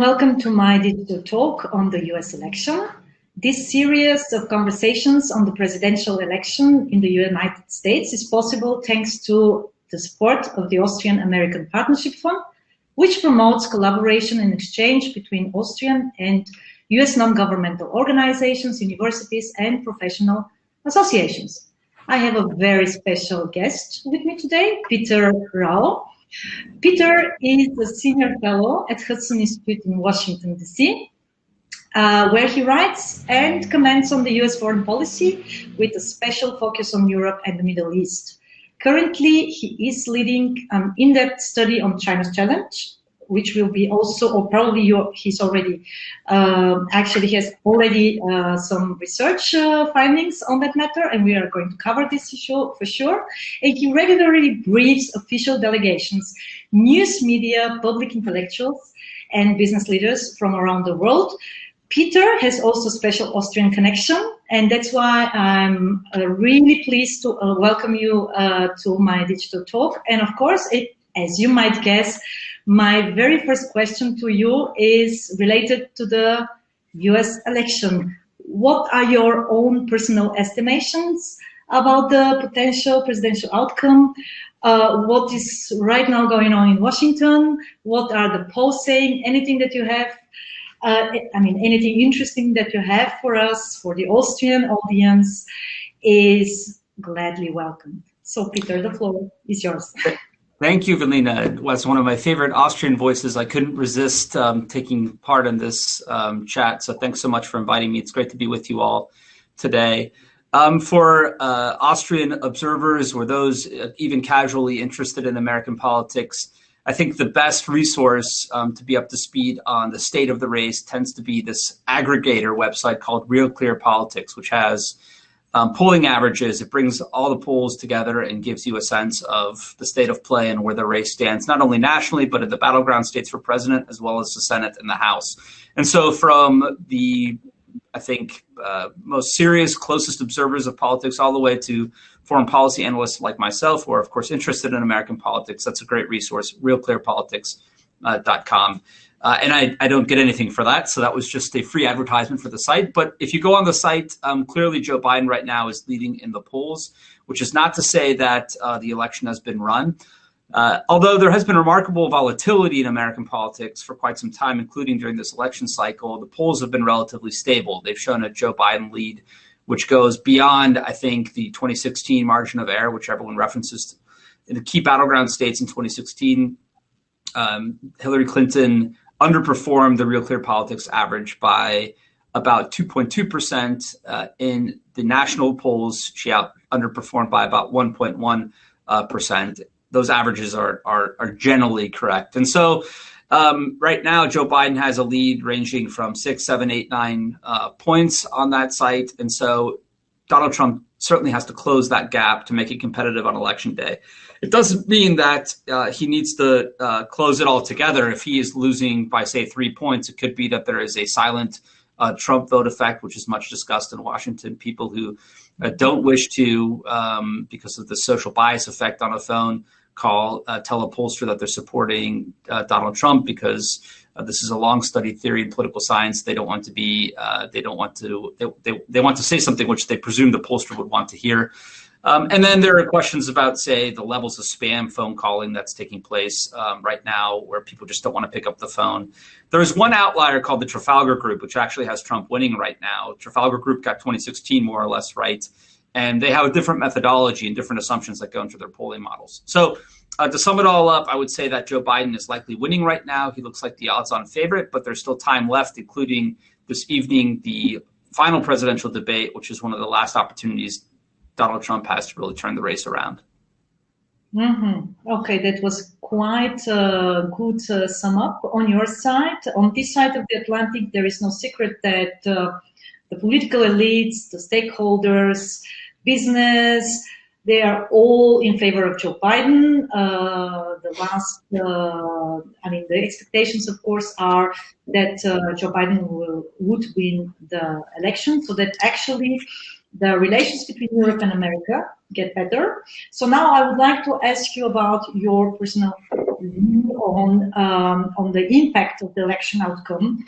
Welcome to my digital talk on the US election. This series of conversations on the presidential election in the United States is possible thanks to the support of the Austrian-American Partnership Fund, which promotes collaboration and exchange between Austrian and US non-governmental organizations, universities, and professional associations. I have a very special guest with me today, Peter Rao. Peter is a senior fellow at Hudson Institute in Washington, D.C., where he writes and comments on the U.S. foreign policy with a special focus on Europe and the Middle East. Currently, he is leading an in-depth study on China's challenge, which will be also, or probably he's already, actually he has already some research findings on that matter, and we are going to cover this issue for sure. And he regularly briefs official delegations, news media, public intellectuals, and business leaders from around the world. Peter has also special Austrian connection, and that's why I'm really pleased to welcome you to my digital talk. And of course, as you might guess, my very first question to you is related to the US election. What are your own personal estimations about the potential presidential outcome? What is right now going on in Washington? What are the polls saying? Anything that you have, anything interesting that you have for us, for the Austrian audience, is gladly welcomed. So Peter, the floor is yours. Thank you, Velina. It was one of my favorite Austrian voices. I couldn't resist taking part in this chat, so thanks so much for inviting me. It's great to be with you all today. For Austrian observers or those even casually interested in American politics, I think the best resource to be up to speed on the state of the race tends to be this aggregator website called Real Clear Politics, which has polling averages. It brings all the polls together and gives you a sense of the state of play and where the race stands, not only nationally, but in the battleground states for president, as well as the Senate and the House. And so from the, I think, most serious, closest observers of politics all the way to foreign policy analysts like myself, who are, of course, interested in American politics, that's a great resource, realclearpolitics.com. And I don't get anything for that, so that was just a free advertisement for the site. But if you go on the site, clearly Joe Biden right now is leading in the polls, which is not to say that the election has been run. Although there has been remarkable volatility in American politics for quite some time, including during this election cycle, the polls have been relatively stable. They've shown a Joe Biden lead, which goes beyond, I think, the 2016 margin of error, which everyone references. In the key battleground states in 2016, Hillary Clinton underperformed the Real Clear Politics average by about 2.2%. In the national polls, she underperformed by about 1.1%. Those averages are generally correct. And so right now, Joe Biden has a lead ranging from 6, 7, 8, 9 points on that site. And so Donald Trump certainly has to close that gap to make it competitive on election day. It doesn't mean that he needs to close it all together. If he is losing by, say, 3 points, it could be that there is a silent Trump vote effect, which is much discussed in Washington. People who don't wish to, because of the social bias effect on a phone call, tell a pollster that they're supporting Donald Trump because this is a long-studied theory in political science. They don't want to be, they want to say something which they presume the pollster would want to hear. And then there are questions about, say, the levels of spam phone calling that's taking place right now, where people just don't want to pick up the phone. There's one outlier called the Trafalgar Group, which actually has Trump winning right now. Trafalgar Group got 2016 more or less right, and they have a different methodology and different assumptions that go into their polling models. So to sum it all up, I would say that Joe Biden is likely winning right now. He looks like the odds-on favorite, but there's still time left, including this evening, the final presidential debate, which is one of the last opportunities Donald Trump has to really turn the race around. Okay, that was quite a good sum up on your side. On this side of the Atlantic, there is no secret that the political elites, the stakeholders, business, they are all in favor of Joe Biden. The expectations, of course, are that Joe Biden would win the election, so that actually the relations between Europe and America get better. So now I would like to ask you about your personal view on the impact of the election outcome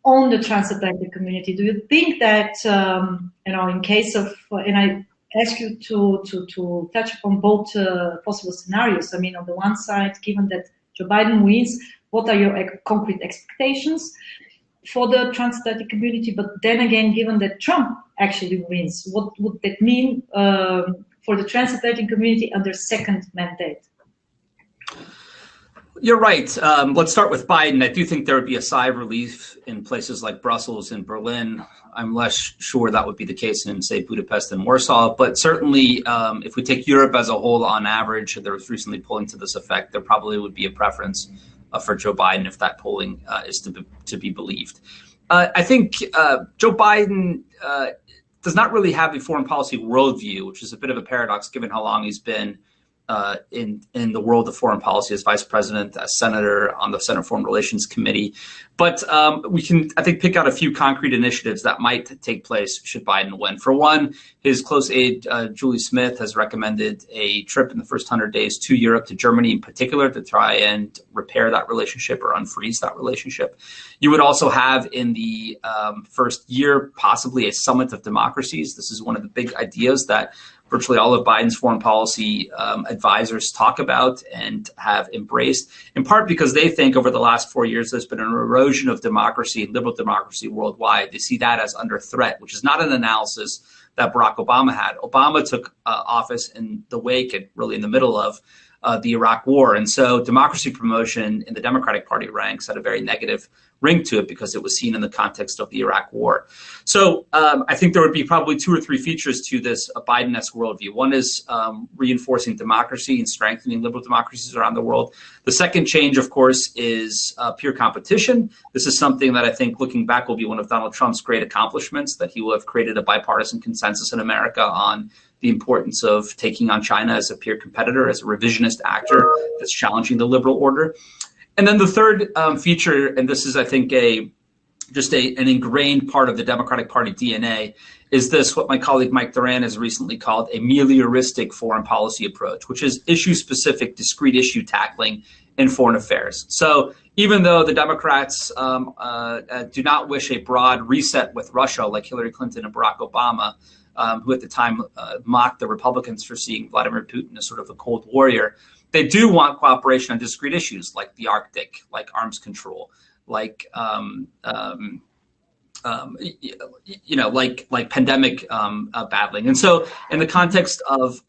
on the transatlantic community. Do you think that, in case of, and I ask you to touch upon both possible scenarios. I mean, on the one side, given that Joe Biden wins, what are your concrete expectations for the transatlantic community? But then again, given that Trump actually wins, what would that mean for the transatlantic community under second mandate? You're right. Let's start with Biden. I do think there would be a sigh of relief in places like Brussels and Berlin. I'm less sure that would be the case in, say, Budapest and Warsaw. But certainly, if we take Europe as a whole on average, there was recently polling to this effect, there probably would be a preference for Joe Biden if that polling is to be believed. I think Joe Biden does not really have a foreign policy worldview, which is a bit of a paradox given how long he's been in the world of foreign policy as vice president, as senator on the Senate Foreign Relations Committee. But we can, I think, pick out a few concrete initiatives that might take place should Biden win. For one, his close aide, Julie Smith, has recommended a trip in the first 100 days to Europe, to Germany in particular, to try and repair that relationship or unfreeze that relationship. You would also have in the first year possibly a summit of democracies. This is one of the big ideas that virtually all of Biden's foreign policy advisors talk about and have embraced, in part because they think over the last 4 years there's been an erosion of democracy, liberal democracy worldwide. They see that as under threat, which is not an analysis that Barack Obama had. Obama took office in the wake and really in the middle of the Iraq War. And so democracy promotion in the Democratic Party ranks had a very negative ring to it because it was seen in the context of the Iraq War. So I think there would be probably 2 or 3 features to this Biden-esque worldview. One is reinforcing democracy and strengthening liberal democracies around the world. The second change, of course, is pure competition. This is something that I think, looking back, will be one of Donald Trump's great accomplishments, that he will have created a bipartisan consensus in America on the importance of taking on China as a peer competitor, as a revisionist actor that's challenging the liberal order. And then the third feature, and this is, I think, an ingrained part of the Democratic Party DNA, is this, what my colleague Mike Duran has recently called a melioristic foreign policy approach, which is issue-specific, discrete issue tackling in foreign affairs. So even though the Democrats do not wish a broad reset with Russia like Hillary Clinton and Barack Obama, who at the time mocked the Republicans for seeing Vladimir Putin as sort of a cold warrior, they do want cooperation on discrete issues like the Arctic, like arms control, like like pandemic battling. And so, in the context of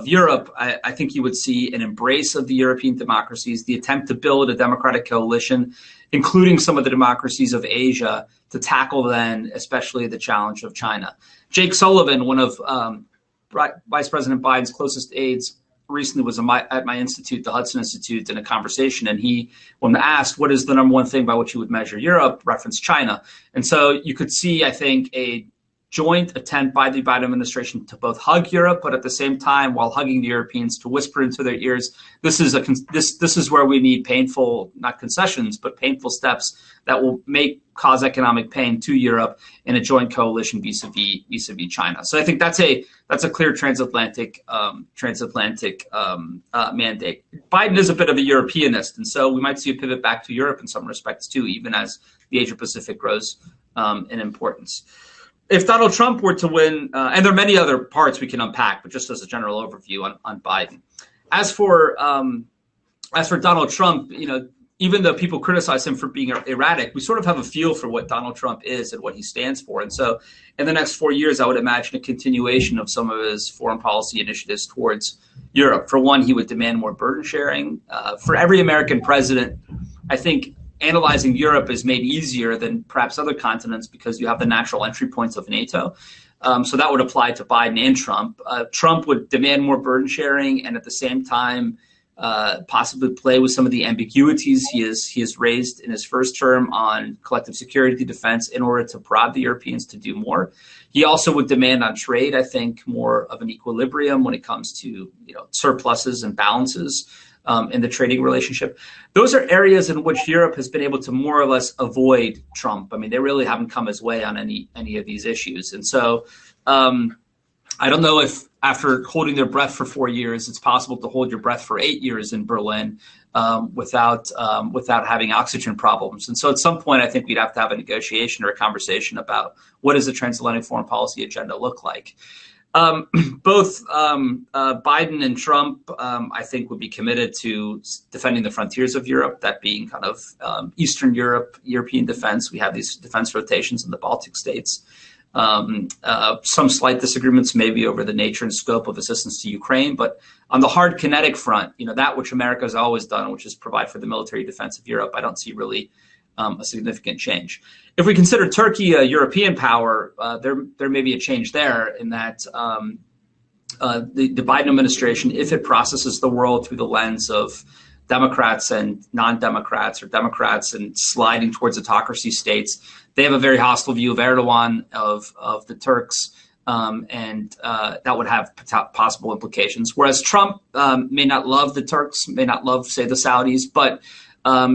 Europe, I think you would see an embrace of the European democracies, the attempt to build a democratic coalition, including some of the democracies of Asia, to tackle then especially the challenge of China. Jake Sullivan, one of Vice President Biden's closest aides, recently was at my institute, the Hudson Institute, in a conversation, and he, when asked what is the number one thing by which you would measure Europe, referenced China. And so you could see, I think, a joint attempt by the Biden administration to both hug Europe, but at the same time, while hugging the Europeans, to whisper into their ears, this is where we need painful, not concessions, but painful steps that will cause economic pain to Europe in a joint coalition vis-a-vis China. So I think that's a clear transatlantic mandate. Biden is a bit of a Europeanist, and so we might see a pivot back to Europe in some respects too, even as the Asia Pacific grows in importance. If Donald Trump were to win, and there are many other parts we can unpack, but just as a general overview on Biden. As for Donald Trump, even though people criticize him for being erratic, we sort of have a feel for what Donald Trump is and what he stands for. And so in the next 4 years, I would imagine a continuation of some of his foreign policy initiatives towards Europe. For one, he would demand more burden sharing. For every American president, I think analyzing Europe is made easier than perhaps other continents because you have the natural entry points of NATO. So that would apply to Biden and Trump. Trump would demand more burden sharing and at the same time possibly play with some of the ambiguities he has raised in his first term on collective security defense in order to prod the Europeans to do more. He also would demand on trade, I think, more of an equilibrium when it comes to surpluses and balances in the trading relationship. Those are areas in which Europe has been able to more or less avoid Trump. I mean, they really haven't come his way on any of these issues. And so I don't know if after holding their breath for 4 years, it's possible to hold your breath for 8 years in Berlin without having oxygen problems. And so at some point, I think we'd have to have a negotiation or a conversation about what does the transatlantic foreign policy agenda look like. Both Biden and Trump, I think, would be committed to defending the frontiers of Europe, that being kind of Eastern Europe, European defense. We have these defense rotations in the Baltic states. Some slight disagreements maybe over the nature and scope of assistance to Ukraine, but on the hard kinetic front, that which America has always done, which is provide for the military defense of Europe, I don't see really a significant change. If we consider Turkey a European power, there may be a change there in that the Biden administration, if it processes the world through the lens of Democrats and non-Democrats, or Democrats and sliding towards autocracy states, they have a very hostile view of Erdogan, of the Turks, and that would have possible implications. Whereas Trump may not love the Turks, may not love, say, the Saudis, but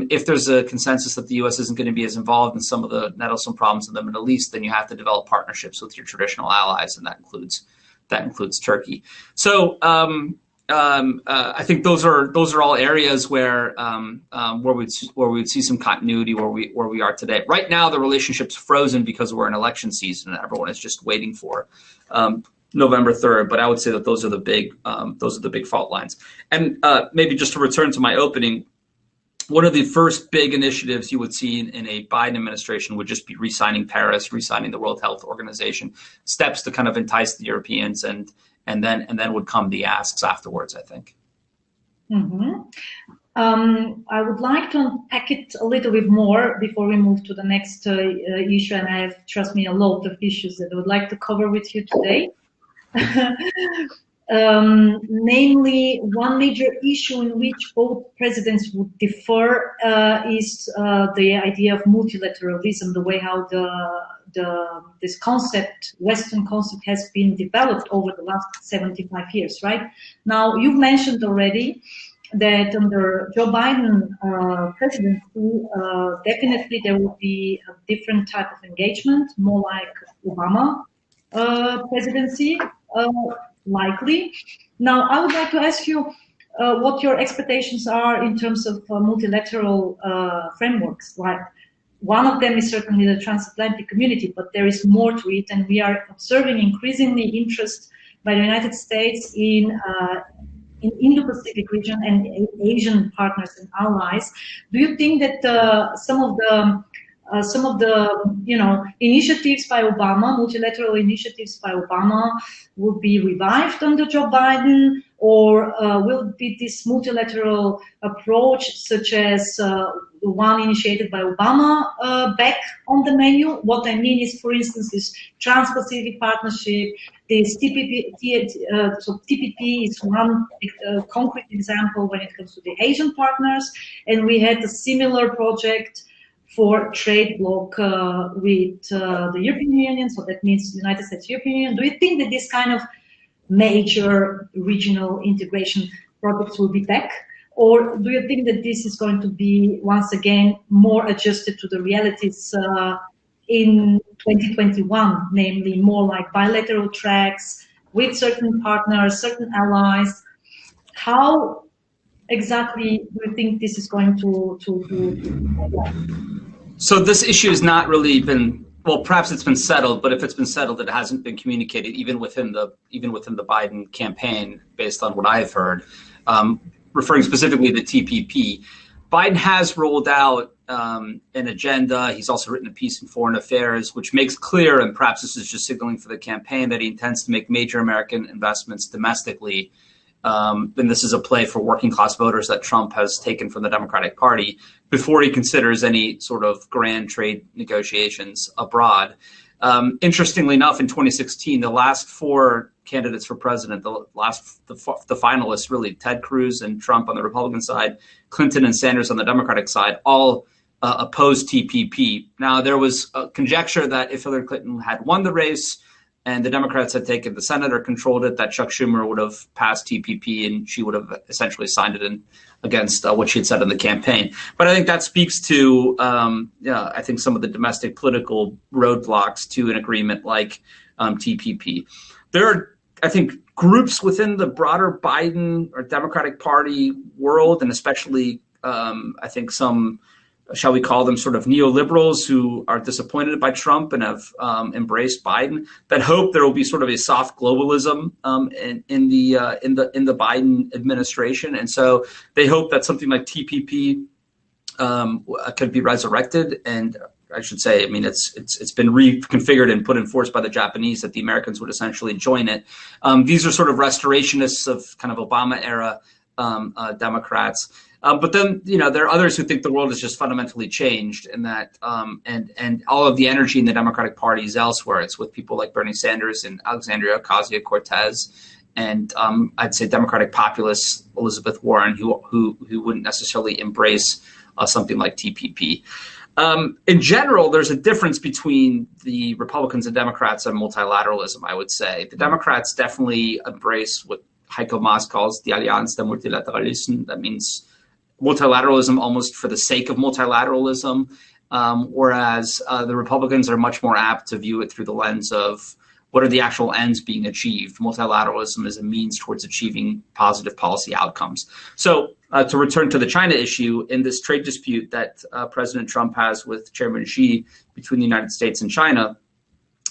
if there's a consensus that the U.S. isn't going to be as involved in some of the nettlesome problems in the Middle East, then you have to develop partnerships with your traditional allies, and that includes Turkey. So I think those are all areas where we'd see some continuity where we are today. Right now, the relationship's frozen because we're in election season and everyone is just waiting for November 3rd. But I would say that those are the big fault lines. And maybe just to return to my opening, one of the first big initiatives you would see in a Biden administration would just be re-signing Paris, re-signing the World Health Organization, steps to kind of entice the Europeans, and then would come the asks afterwards, I think. Mm-hmm. I would like to unpack it a little bit more before we move to the next issue, and I have, trust me, a lot of issues that I would like to cover with you today. Namely, one major issue in which both presidents would differ is the idea of multilateralism, the way how this concept, Western concept, has been developed over the last 75 years, right? Now, you've mentioned already that under Joe Biden presidency, definitely there will be a different type of engagement, more like Obama presidency, likely. Now, I would like to ask you what your expectations are in terms of multilateral frameworks. Like, one of them is certainly the transatlantic community, but there is more to it, and we are observing increasingly interest by the United States in Indo-Pacific region and Asian partners and allies. Do you think that some of the initiatives by Obama, multilateral initiatives by Obama, will be revived under Joe Biden, or will be this multilateral approach, such as the one initiated by Obama, back on the menu? What I mean is, for instance, this Trans-Pacific Partnership, this TPP. So TPP is one concrete example when it comes to the Asian partners, and we had a similar project for trade bloc with the European Union, so that means United States, European Union. Do you think that this kind of major regional integration projects will be back? Or do you think that this is going to be, once again, more adjusted to the realities in 2021, namely more like bilateral tracks with certain partners, certain allies? How exactly do you think this is going to So this issue has not really been, well, perhaps it's been settled, but if it's been settled, it hasn't been communicated even within the Biden campaign, based on what I've heard. Referring specifically to TPP, Biden has rolled out an agenda. He's also written a piece in Foreign Affairs, which makes clear, and perhaps this is just signaling for the campaign, that he intends to make major American investments domestically. And this is a play for working class voters that Trump has taken from the Democratic Party before he considers any sort of grand trade negotiations abroad. Interestingly enough, in 2016, the last four candidates for president, the finalists, really, Ted Cruz and Trump on the Republican side, Clinton and Sanders on the Democratic side, all opposed TPP. Now, there was a conjecture that if Hillary Clinton had won the race and the Democrats had taken the Senate or controlled it, that Chuck Schumer would have passed TPP and she would have essentially signed it in against what she had said in the campaign. But I think that speaks to, I think some of the domestic political roadblocks to an agreement like TPP. There are I think groups within the broader Biden or Democratic Party world, and especially I think some, shall we call them, sort of neoliberals who are disappointed by Trump and have embraced Biden, that hope there will be sort of a soft globalism in the Biden administration, and so they hope that something like TPP could be resurrected. And I should say, I mean, it's been reconfigured and put in force by the Japanese that the Americans would essentially join it. These are sort of restorationists of kind of Obama era Democrats. But then, there are others who think the world has just fundamentally changed, and that and all of the energy in the Democratic Party is elsewhere. It's with people like Bernie Sanders and Alexandria Ocasio-Cortez, and I'd say Democratic populist Elizabeth Warren, who wouldn't necessarily embrace something like TPP. In general, there's a difference between the Republicans and Democrats on multilateralism, I would say. The Democrats definitely embrace what Heiko Maas calls the Allianz de Multilateralism. That means multilateralism almost for the sake of multilateralism, whereas the Republicans are much more apt to view it through the lens of what are the actual ends being achieved. Multilateralism is a means towards achieving positive policy outcomes. So to return to the China issue, in this trade dispute that President Trump has with Chairman Xi between the United States and China,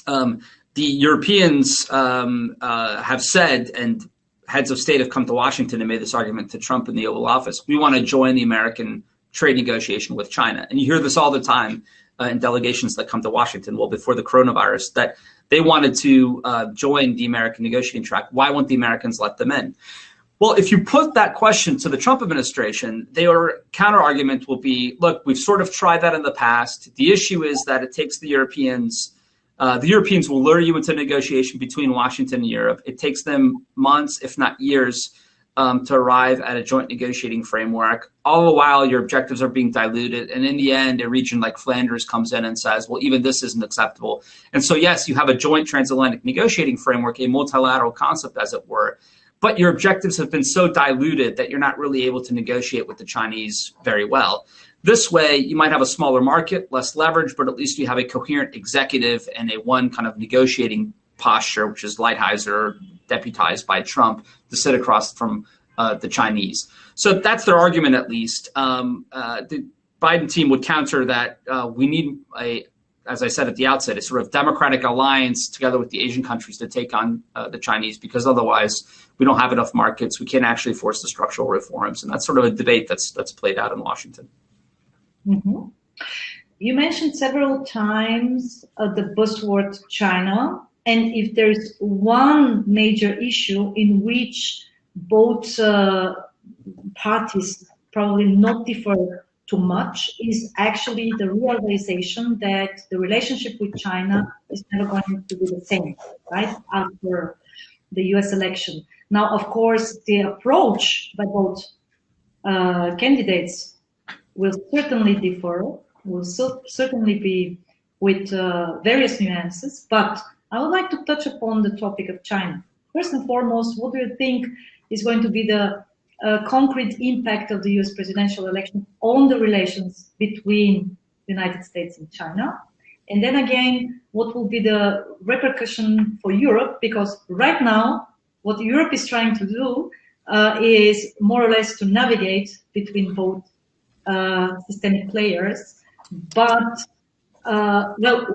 the Europeans have said, and heads of state have come to Washington and made this argument to Trump in the Oval Office, we want to join the American trade negotiation with China. And you hear this all the time in delegations that come to Washington, well, before the coronavirus, that they wanted to join the American negotiating track. Why won't the Americans let them in? Well, if you put that question to the Trump administration, their counter argument will be, look, we've sort of tried that in the past. The issue is that it takes the Europeans will lure you into negotiation between Washington and Europe. It takes them months, if not years, to arrive at a joint negotiating framework. All the while, your objectives are being diluted. And in the end, a region like Flanders comes in and says, well, even this isn't acceptable. And so, yes, you have a joint transatlantic negotiating framework, a multilateral concept, as it were. But your objectives have been so diluted that you're not really able to negotiate with the Chinese very well. This way, you might have a smaller market, less leverage, but at least you have a coherent executive and a one kind of negotiating posture, which is Lighthizer, deputized by Trump, to sit across from the Chinese. So that's their argument, at least. The Biden team would counter that we need as I said at the outset, a sort of democratic alliance together with the Asian countries to take on the Chinese, because otherwise we don't have enough markets. We can't actually force the structural reforms. And that's sort of a debate that's played out in Washington. Mm-hmm. You mentioned several times the buzzword China, and if there's one major issue in which both parties probably not differ too much, is actually the realization that the relationship with China is never going to be the same, right, after the US election. Now, of course, the approach by both candidates will certainly differ, will certainly be with various nuances, but I would like to touch upon the topic of China. First and foremost, what do you think is going to be the concrete impact of the US presidential election on the relations between the United States and China? And then again, what will be the repercussion for Europe? Because right now, what Europe is trying to do is more or less to navigate between both systemic players, but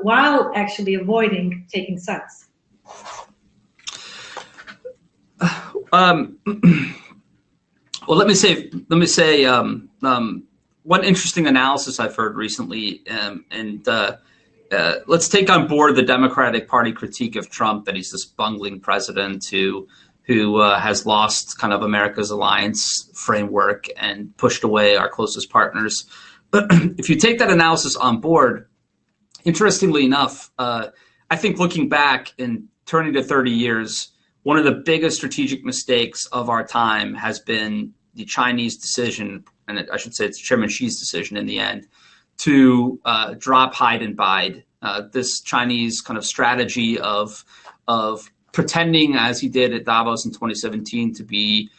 while actually avoiding taking sides. Well, let me say one interesting analysis I've heard recently, and let's take on board the Democratic Party critique of Trump, that he's this bungling president who has lost kind of America's alliance framework and pushed away our closest partners. But if you take that analysis on board, interestingly enough, I think looking back and turning to 30 years, one of the biggest strategic mistakes of our time has been the Chinese decision, and I should say it's Chairman Xi's decision in the end, to drop, hide, and bide. This Chinese kind of strategy of pretending, as he did at Davos in 2017, to be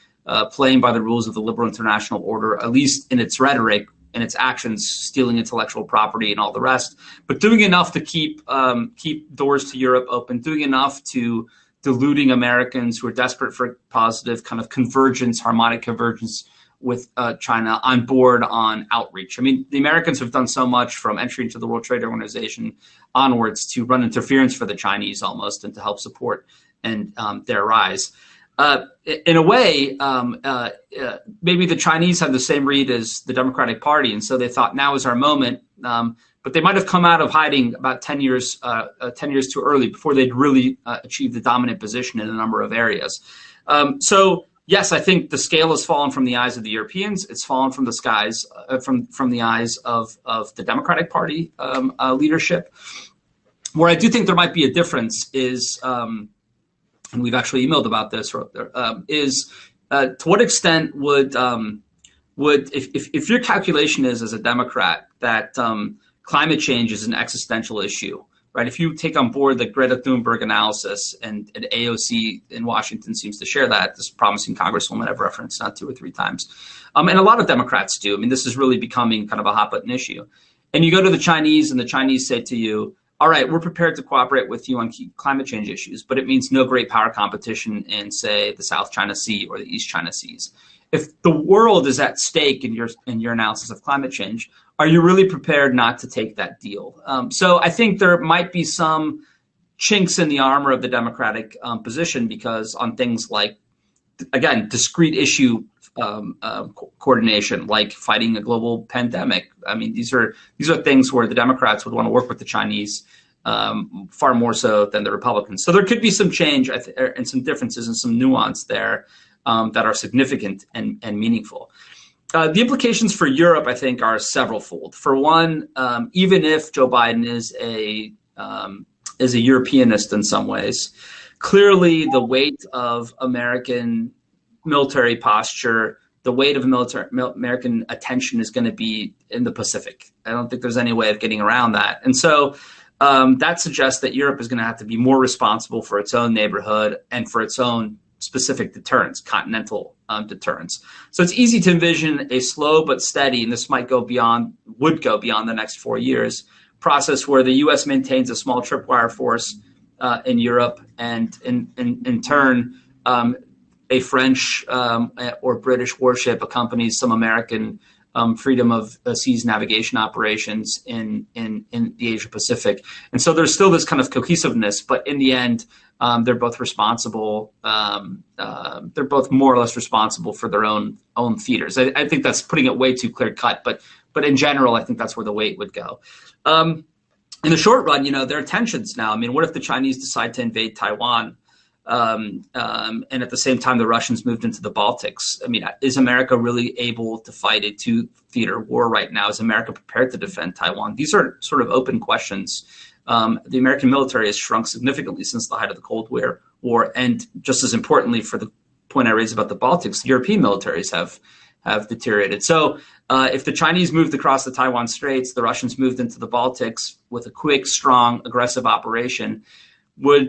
playing by the rules of the liberal international order, at least in its rhetoric, in its actions, stealing intellectual property and all the rest, but doing enough to keep doors to Europe open, doing enough to deluding Americans who are desperate for positive kind of convergence, harmonic convergence with China on board on outreach. I mean, the Americans have done so much from entry into the World Trade Organization onwards to run interference for the Chinese almost and to help support and their rise. In a way, maybe the Chinese had the same read as the Democratic Party, and so they thought now is our moment. But they might have come out of hiding about 10 years too early before they'd really achieved the dominant position in a number of areas. So yes, I think the scale has fallen from the eyes of the Europeans. It's fallen from the skies, from the eyes of the Democratic Party leadership. Where I do think there might be a difference is, and we've actually emailed about this, is to what extent would if your calculation is as a Democrat that climate change is an existential issue, right? If you take on board the Greta Thunberg analysis, and AOC in Washington seems to share that, this promising congresswoman I've referenced 2 or 3 times, and a lot of Democrats do. I mean, this is really becoming kind of a hot button issue. And you go to the Chinese, and the Chinese say to you, all right, we're prepared to cooperate with you on key climate change issues, but it means no great power competition in, say, the South China Sea or the East China Seas. If the world is at stake in your analysis of climate change, are you really prepared not to take that deal? So I think there might be some chinks in the armor of the Democratic position, because on things like, again, discrete issue coordination, like fighting a global pandemic. I mean, these are things where the Democrats would want to work with the Chinese far more so than the Republicans. So there could be some change and some differences and some nuance there that are significant and meaningful. The implications for Europe, I think, are several-fold. For one, even if Joe Biden is a Europeanist in some ways, clearly the weight of American military posture, the weight of American attention is going to be in the Pacific. I don't think there's any way of getting around that. And so that suggests that Europe is going to have to be more responsible for its own neighborhood and for its own specific deterrence, continental deterrence. So it's easy to envision a slow but steady, and this would go beyond the next 4 years, process where the U.S. maintains a small tripwire force in Europe, and in turn, a French or British warship accompanies some American freedom of seas navigation operations in the Asia Pacific. And so there's still this kind of cohesiveness, but in the end, they're both responsible. They're both more or less responsible for their own theaters. I think that's putting it way too clear cut, but in general, I think that's where the weight would go. In the short run, there are tensions now. I mean, what if the Chinese decide to invade Taiwan? And at the same time, the Russians moved into the Baltics. I mean, is America really able to fight a two-theater war right now? Is America prepared to defend Taiwan? These are sort of open questions. The American military has shrunk significantly since the height of the Cold War. And just as importantly, for the point I raised about the Baltics, the European militaries have deteriorated. So if the Chinese moved across the Taiwan Straits, the Russians moved into the Baltics with a quick, strong, aggressive operation, would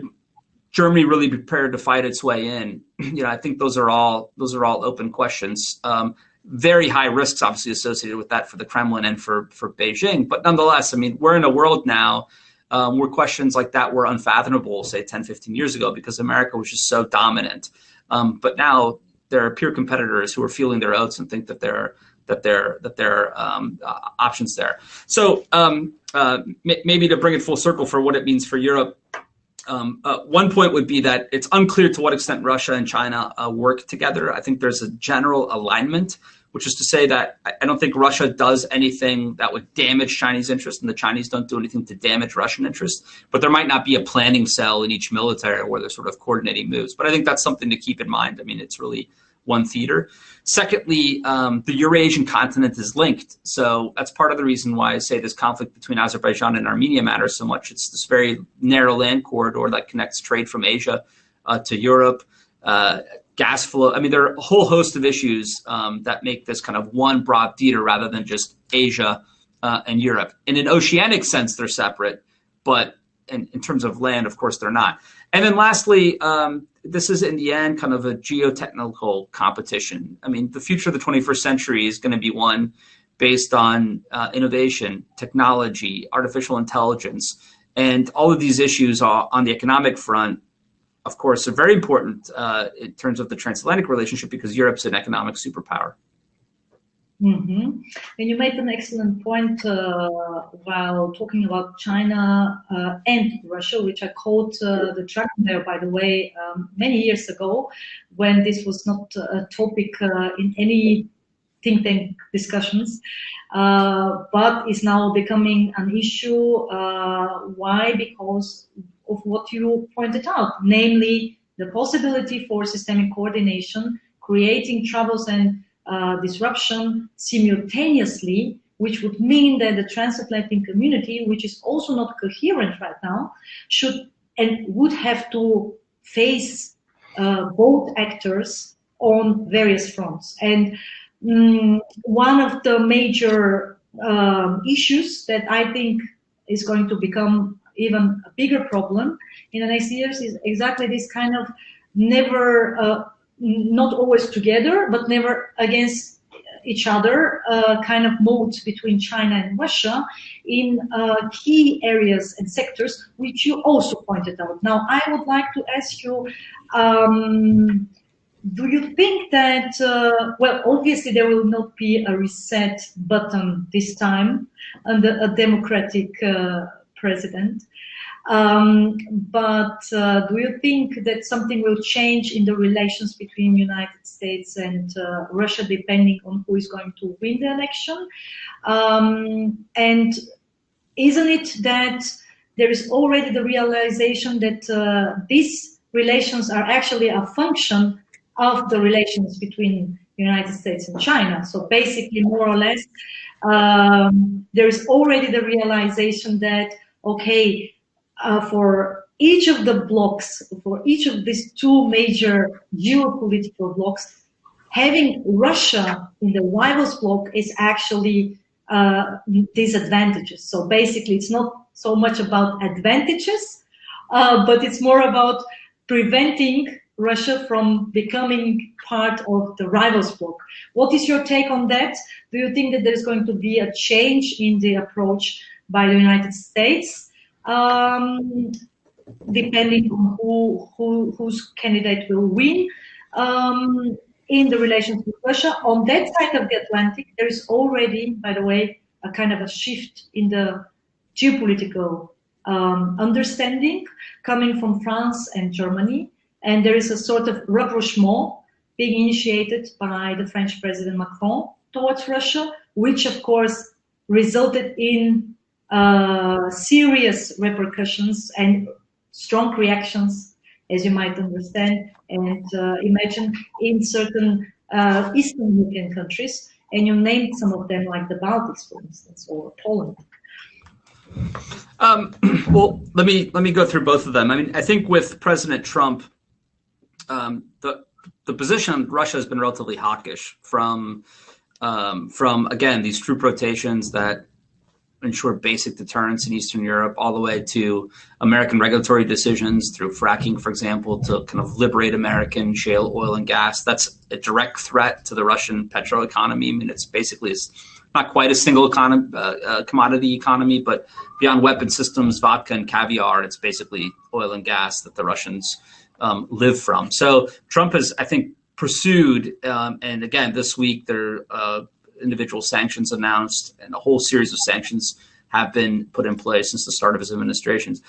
Germany really be prepared to fight its way in? I think those are all open questions. Very high risks, obviously, associated with that for the Kremlin and for Beijing. But nonetheless, I mean, we're in a world now where questions like that were unfathomable, say 10, 15 years ago, because America was just so dominant. But now there are peer competitors who are feeling their oats and think that there are options there. So maybe to bring it full circle for what it means for Europe, one point would be that it's unclear to what extent Russia and China work together. I think there's a general alignment, which is to say that I don't think Russia does anything that would damage Chinese interest, and the Chinese don't do anything to damage Russian interest. But there might not be a planning cell in each military where they're sort of coordinating moves. But I think that's something to keep in mind. I mean, it's really one theater. Secondly, the Eurasian continent is linked. So that's part of the reason why I say this conflict between Azerbaijan and Armenia matters so much. It's this very narrow land corridor that connects trade from Asia to Europe, gas flow. I mean, there are a whole host of issues that make this kind of one broad theater rather than just Asia and Europe. In an oceanic sense, they're separate, but in terms of land, of course, they're not. And then lastly, this is in the end kind of a geotechnical competition. I mean, the future of the 21st century is going to be one based on innovation, technology, artificial intelligence, and all of these issues are on the economic front of course, are very important in terms of the transatlantic relationship because Europe's an economic superpower. Mm-hmm. And you made an excellent point while talking about China and Russia, which I caught the track there, by the way, many years ago, when this was not a topic in any think tank discussions, but is now becoming an issue. Why? Because of what you pointed out, namely the possibility for systemic coordination, creating troubles and disruption simultaneously, which would mean that the transatlantic community, which is also not coherent right now, should and would have to face both actors on various fronts. And one of the major issues that I think is going to become even a bigger problem in the next years is exactly this kind of never not always together, but never against each other, kind of modes between China and Russia in key areas and sectors, which you also pointed out. Now, I would like to ask you, do you think that, well, obviously there will not be a reset button this time under a democratic president, but do you think that something will change in the relations between United States and Russia, depending on who is going to win the election? And isn't it that there is already the realization that these relations are actually a function of the relations between the United States and China? So basically, more or less, there is already the realization that, okay, for each of the blocks, for each of these two major geopolitical blocks, having Russia in the rivals bloc is actually disadvantages. So basically, it's not so much about advantages, but it's more about preventing Russia from becoming part of the rivals bloc. What is your take on that? Do you think that there's going to be a change in the approach by the United States, depending on whose candidate will win in the relations with Russia? On that side of the Atlantic, there is already, by the way, a kind of a shift in the geopolitical understanding coming from France and Germany. And there is a sort of rapprochement being initiated by the French President Macron towards Russia, which of course resulted in serious repercussions and strong reactions, as you might understand and imagine, in certain Eastern European countries. And you named some of them, like the Baltics, for instance, or Poland. Well, let me go through both of them. I mean, I think with President Trump, the position on Russia has been relatively hawkish from again, these troop rotations that ensure basic deterrence in Eastern Europe, all the way to American regulatory decisions through fracking, for example, to kind of liberate American shale oil and gas. That's a direct threat to the Russian petro economy. I mean, it's basically not quite a single commodity economy, but beyond weapon systems, vodka and caviar, it's basically oil and gas that the Russians live from. So Trump has, I think, pursued, and again, this week there are individual sanctions announced, and a whole series of sanctions have been put in place since the start of his administrations.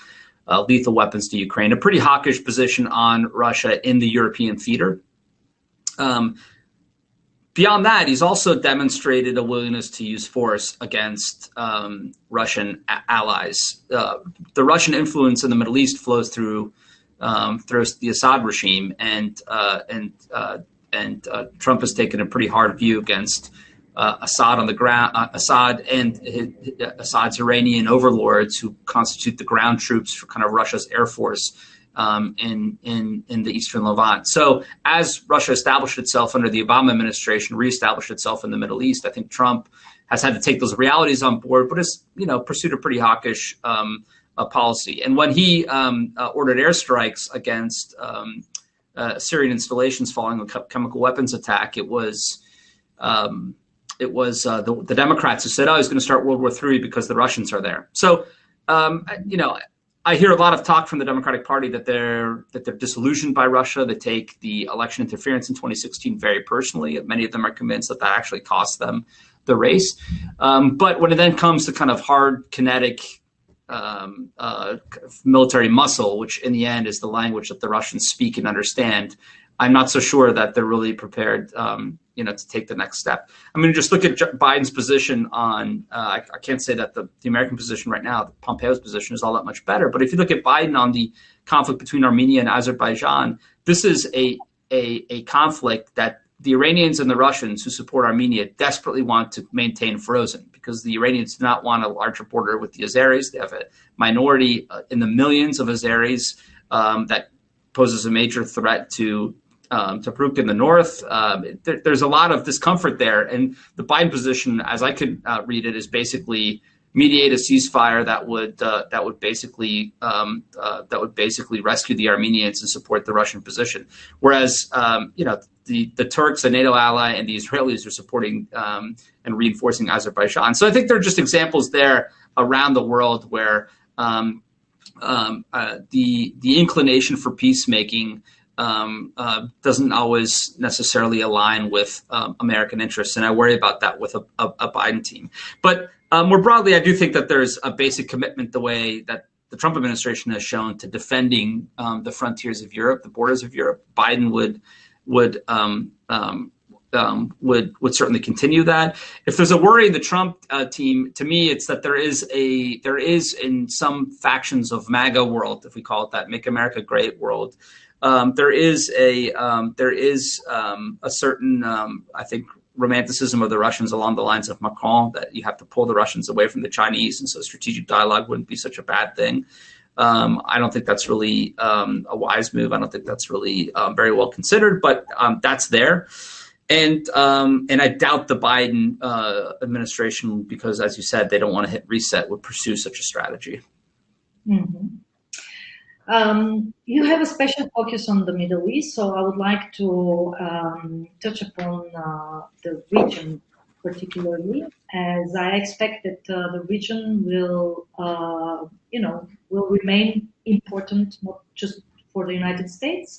Lethal weapons to Ukraine, a pretty hawkish position on Russia in the European theater. Beyond that, he's also demonstrated a willingness to use force against Russian allies. The Russian influence in the Middle East flows through the Assad regime, and Trump has taken a pretty hard view against Assad on the ground, Assad and Assad's Iranian overlords, who constitute the ground troops for kind of Russia's air force in the Eastern Levant. So as Russia established itself under the Obama administration, reestablished itself in the Middle East, I think Trump has had to take those realities on board, but has pursued a pretty hawkish policy. And when he ordered airstrikes against Syrian installations following a chemical weapons attack, it was the Democrats who said, "Oh, he's going to start World War III because the Russians are there." So, I hear a lot of talk from the Democratic Party that they're disillusioned by Russia. They take the election interference in 2016 very personally. Many of them are convinced that actually cost them the race. But when it then comes to kind of hard, kinetic military muscle, which in the end is the language that the Russians speak and understand, I'm not so sure that they're really prepared, to take the next step. I mean, just look at Biden's position on. I can't say that the American position right now, Pompeo's position, is all that much better. But if you look at Biden on the conflict between Armenia and Azerbaijan, this is a conflict that the Iranians and the Russians who support Armenia desperately want to maintain frozen, because the Iranians do not want a larger border with the Azeris. They have a minority in the millions of Azeris that poses a major threat to Tobruk in the north. There's a lot of discomfort there, and the Biden position, as I could read it, is basically mediate a ceasefire that would basically rescue the Armenians and support the Russian position. Whereas the Turks, a NATO ally, and the Israelis are supporting and reinforcing Azerbaijan. So I think there are just examples there around the world where the inclination for peacemaking doesn't always necessarily align with American interests, and I worry about that with a Biden team. But more broadly, I do think that there's a basic commitment, the way that the Trump administration has shown, to defending the frontiers of Europe, the borders of Europe. Biden would certainly continue that. If there's a worry in the Trump team, to me, it's that there is in some factions of MAGA world, if we call it that, Make America Great world, there is a certain I think romanticism of the Russians along the lines of Macron, that you have to pull the Russians away from the Chinese, and so strategic dialogue wouldn't be such a bad thing. I don't think that's really a wise move. I don't think that's really very well considered, but that's there. And I doubt the Biden administration, because, as you said, they don't want to hit reset, would pursue such a strategy. Mm-hmm. You have a special focus on the Middle East, so I would like to touch upon the region particularly, as I expect that the region will remain important, not just for the United States,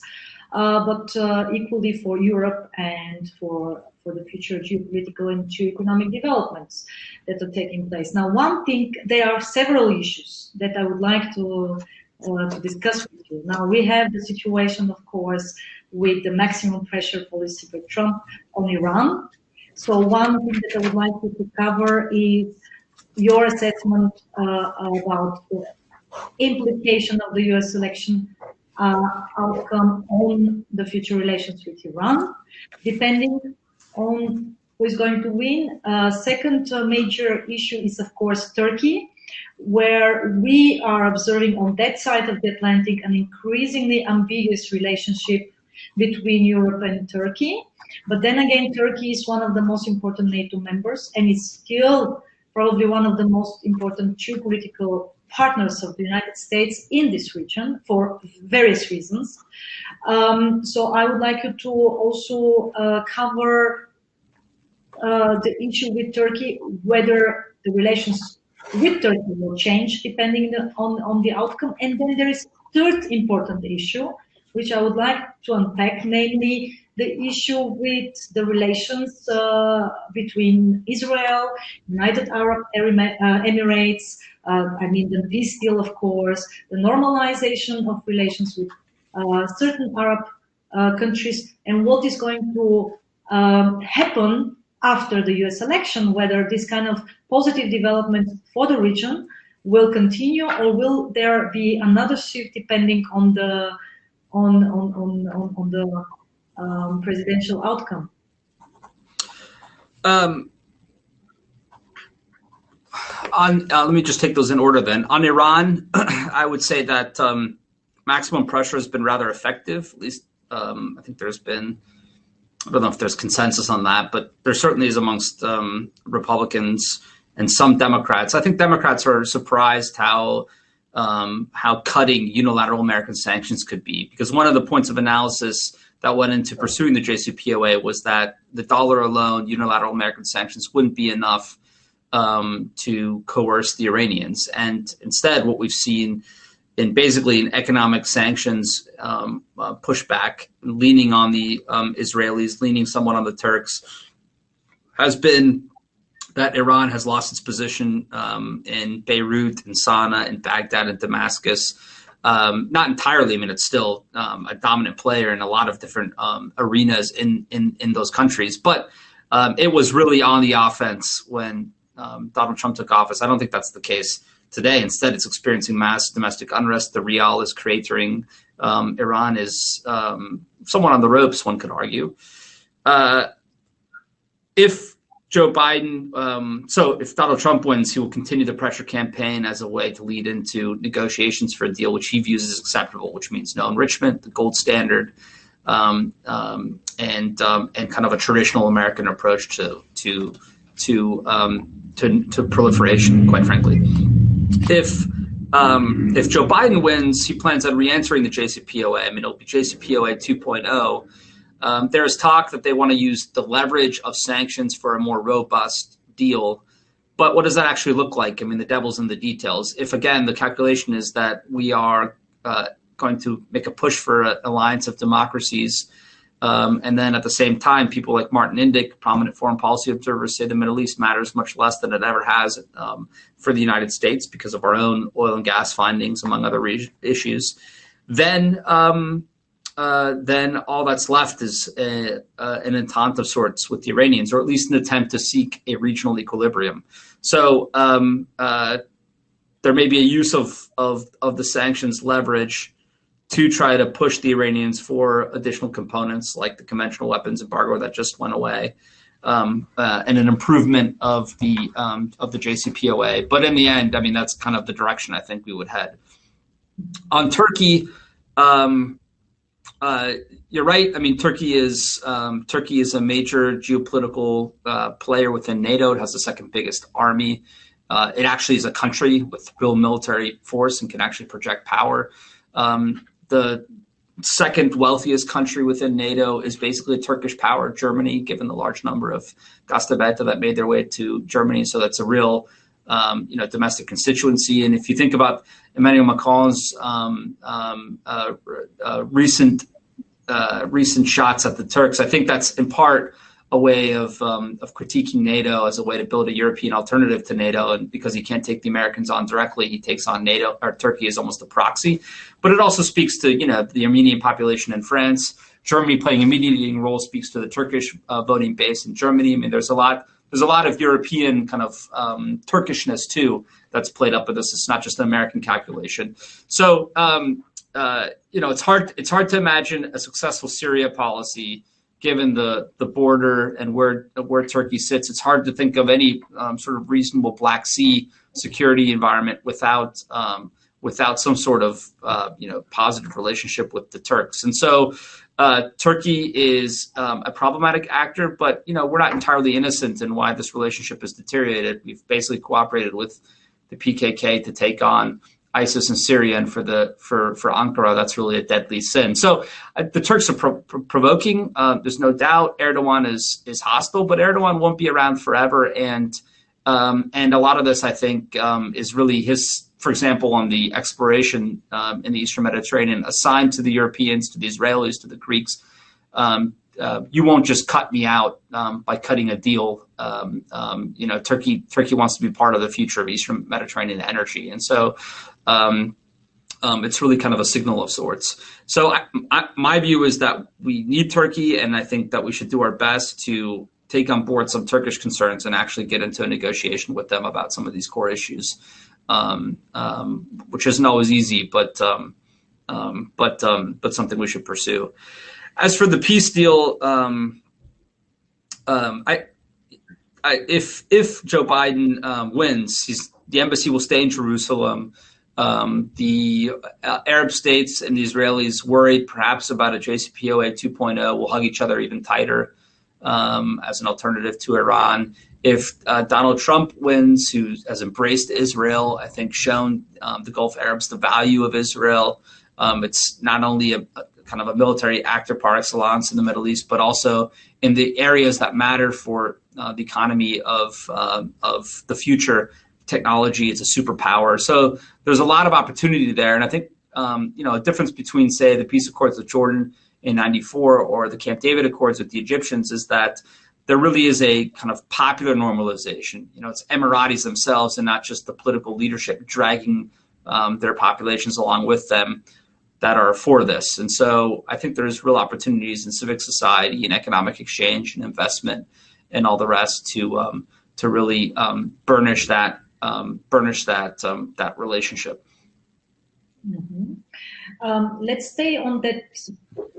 but equally for Europe and for the future geopolitical and geoeconomic developments that are taking place. Now, there are several issues that I would like to discuss with you. Now, we have the situation, of course, with the maximum pressure policy by Trump on Iran. So one thing that I would like you to cover is your assessment about the implication of the U.S. election outcome on the future relations with Iran, depending on who is going to win. Second major issue is, of course, Turkey, where we are observing on that side of the Atlantic an increasingly ambiguous relationship between Europe and Turkey. But then again, Turkey is one of the most important NATO members, and it's still probably one of the most important geopolitical partners of the United States in this region for various reasons. So I would like you to also cover the issue with Turkey, whether the relations with Turkey will change depending on the outcome. And then there is a third important issue, which I would like to unpack, namely the issue with the relations between Israel, United Arab Emirates, the peace deal, of course, the normalization of relations with certain Arab countries, and what is going to happen after the U.S. election, whether this kind of positive development for the region will continue, or will there be another shift depending on the presidential outcome? Let me just take those in order then. On Iran, I would say that maximum pressure has been rather effective. At least I think there's been, I don't know if there's consensus on that, but there certainly is amongst Republicans and some Democrats. I think Democrats are surprised how cutting unilateral American sanctions could be, because one of the points of analysis that went into pursuing the JCPOA was that the dollar alone, unilateral American sanctions, wouldn't be enough to coerce the Iranians. And instead, what we've seen basically an economic sanctions pushback, leaning on the Israelis, leaning somewhat on the Turks, has been that Iran has lost its position in Beirut, in Sana'a, in Baghdad, and Damascus. Not entirely. I mean, it's still a dominant player in a lot of different arenas in those countries. But it was really on the offense when Donald Trump took office. I don't think that's the case today. Instead, it's experiencing mass domestic unrest. The rial is cratering. Iran is somewhat on the ropes, one could argue. If Joe Biden, so if Donald Trump wins, he will continue the pressure campaign as a way to lead into negotiations for a deal which he views as acceptable, which means no enrichment, the gold standard, and kind of a traditional American approach to proliferation, quite frankly. If Joe Biden wins, he plans on re-entering the JCPOA. I mean, it'll be JCPOA 2.0. There's talk that they want to use the leverage of sanctions for a more robust deal. But what does that actually look like? I mean, the devil's in the details. If, again, the calculation is that we are going to make a push for an alliance of democracies, and then at the same time, people like Martin Indyk, prominent foreign policy observers, say the Middle East matters much less than it ever has for the United States because of our own oil and gas findings, among other issues, then all that's left is an entente of sorts with the Iranians, or at least an attempt to seek a regional equilibrium. So there may be a use of the sanctions leverage to try to push the Iranians for additional components like the conventional weapons embargo that just went away, and an improvement of the JCPOA. But in the end, I mean, that's kind of the direction I think we would head. On Turkey, you're right. I mean, Turkey is a major geopolitical player within NATO. It has the second biggest army. It actually is a country with real military force and can actually project power. The second wealthiest country within NATO is basically a Turkish power, Germany, given the large number of Gastarbeiter that made their way to Germany. So that's a real domestic constituency. And if you think about Emmanuel Macron's recent shots at the Turks, I think that's in part a way of critiquing NATO as a way to build a European alternative to NATO. And because he can't take the Americans on directly, he takes on NATO, or Turkey as almost a proxy. But it also speaks to the Armenian population in France. Germany playing a mediating role speaks to the Turkish voting base in Germany. I mean, there's a lot of European kind of Turkishness too that's played up with this. It's not just an American calculation. So it's hard to imagine a successful Syria policy given the border and where Turkey sits. It's hard to think of any sort of reasonable Black Sea security environment without some sort of positive relationship with the Turks. And so Turkey is a problematic actor, but we're not entirely innocent in why this relationship has deteriorated. We've basically cooperated with the PKK to take on ISIS in Syria, and for Ankara, that's really a deadly sin. So the Turks are provoking. There's no doubt Erdogan is hostile, but Erdogan won't be around forever, and a lot of this, I think, is really his. For example, on the exploration in the Eastern Mediterranean, assigned to the Europeans, to the Israelis, to the Greeks. You won't just cut me out by cutting a deal. Turkey wants to be part of the future of Eastern Mediterranean energy, and so it's really kind of a signal of sorts. So my view is that we need Turkey, and I think that we should do our best to take on board some Turkish concerns and actually get into a negotiation with them about some of these core issues, which isn't always easy, but something we should pursue. As for the peace deal, if Joe Biden wins, the embassy will stay in Jerusalem. The Arab states and the Israelis, worried perhaps about a JCPOA 2.0, will hug each other even tighter as an alternative to Iran. If Donald Trump wins, who has embraced Israel, I think shown the Gulf Arabs the value of Israel. It's not only a kind of a military actor par excellence in the Middle East, but also in the areas that matter for the economy of the future. technology. It's a superpower. So there's a lot of opportunity there. And I think, a difference between, say, the peace accords with Jordan in '94 or the Camp David Accords with the Egyptians is that there really is a kind of popular normalization. It's Emiratis themselves and not just the political leadership dragging their populations along with them that are for this. And so I think there's real opportunities in civic society and economic exchange and investment and all the rest to really burnish that relationship. Mm-hmm. Let's stay on that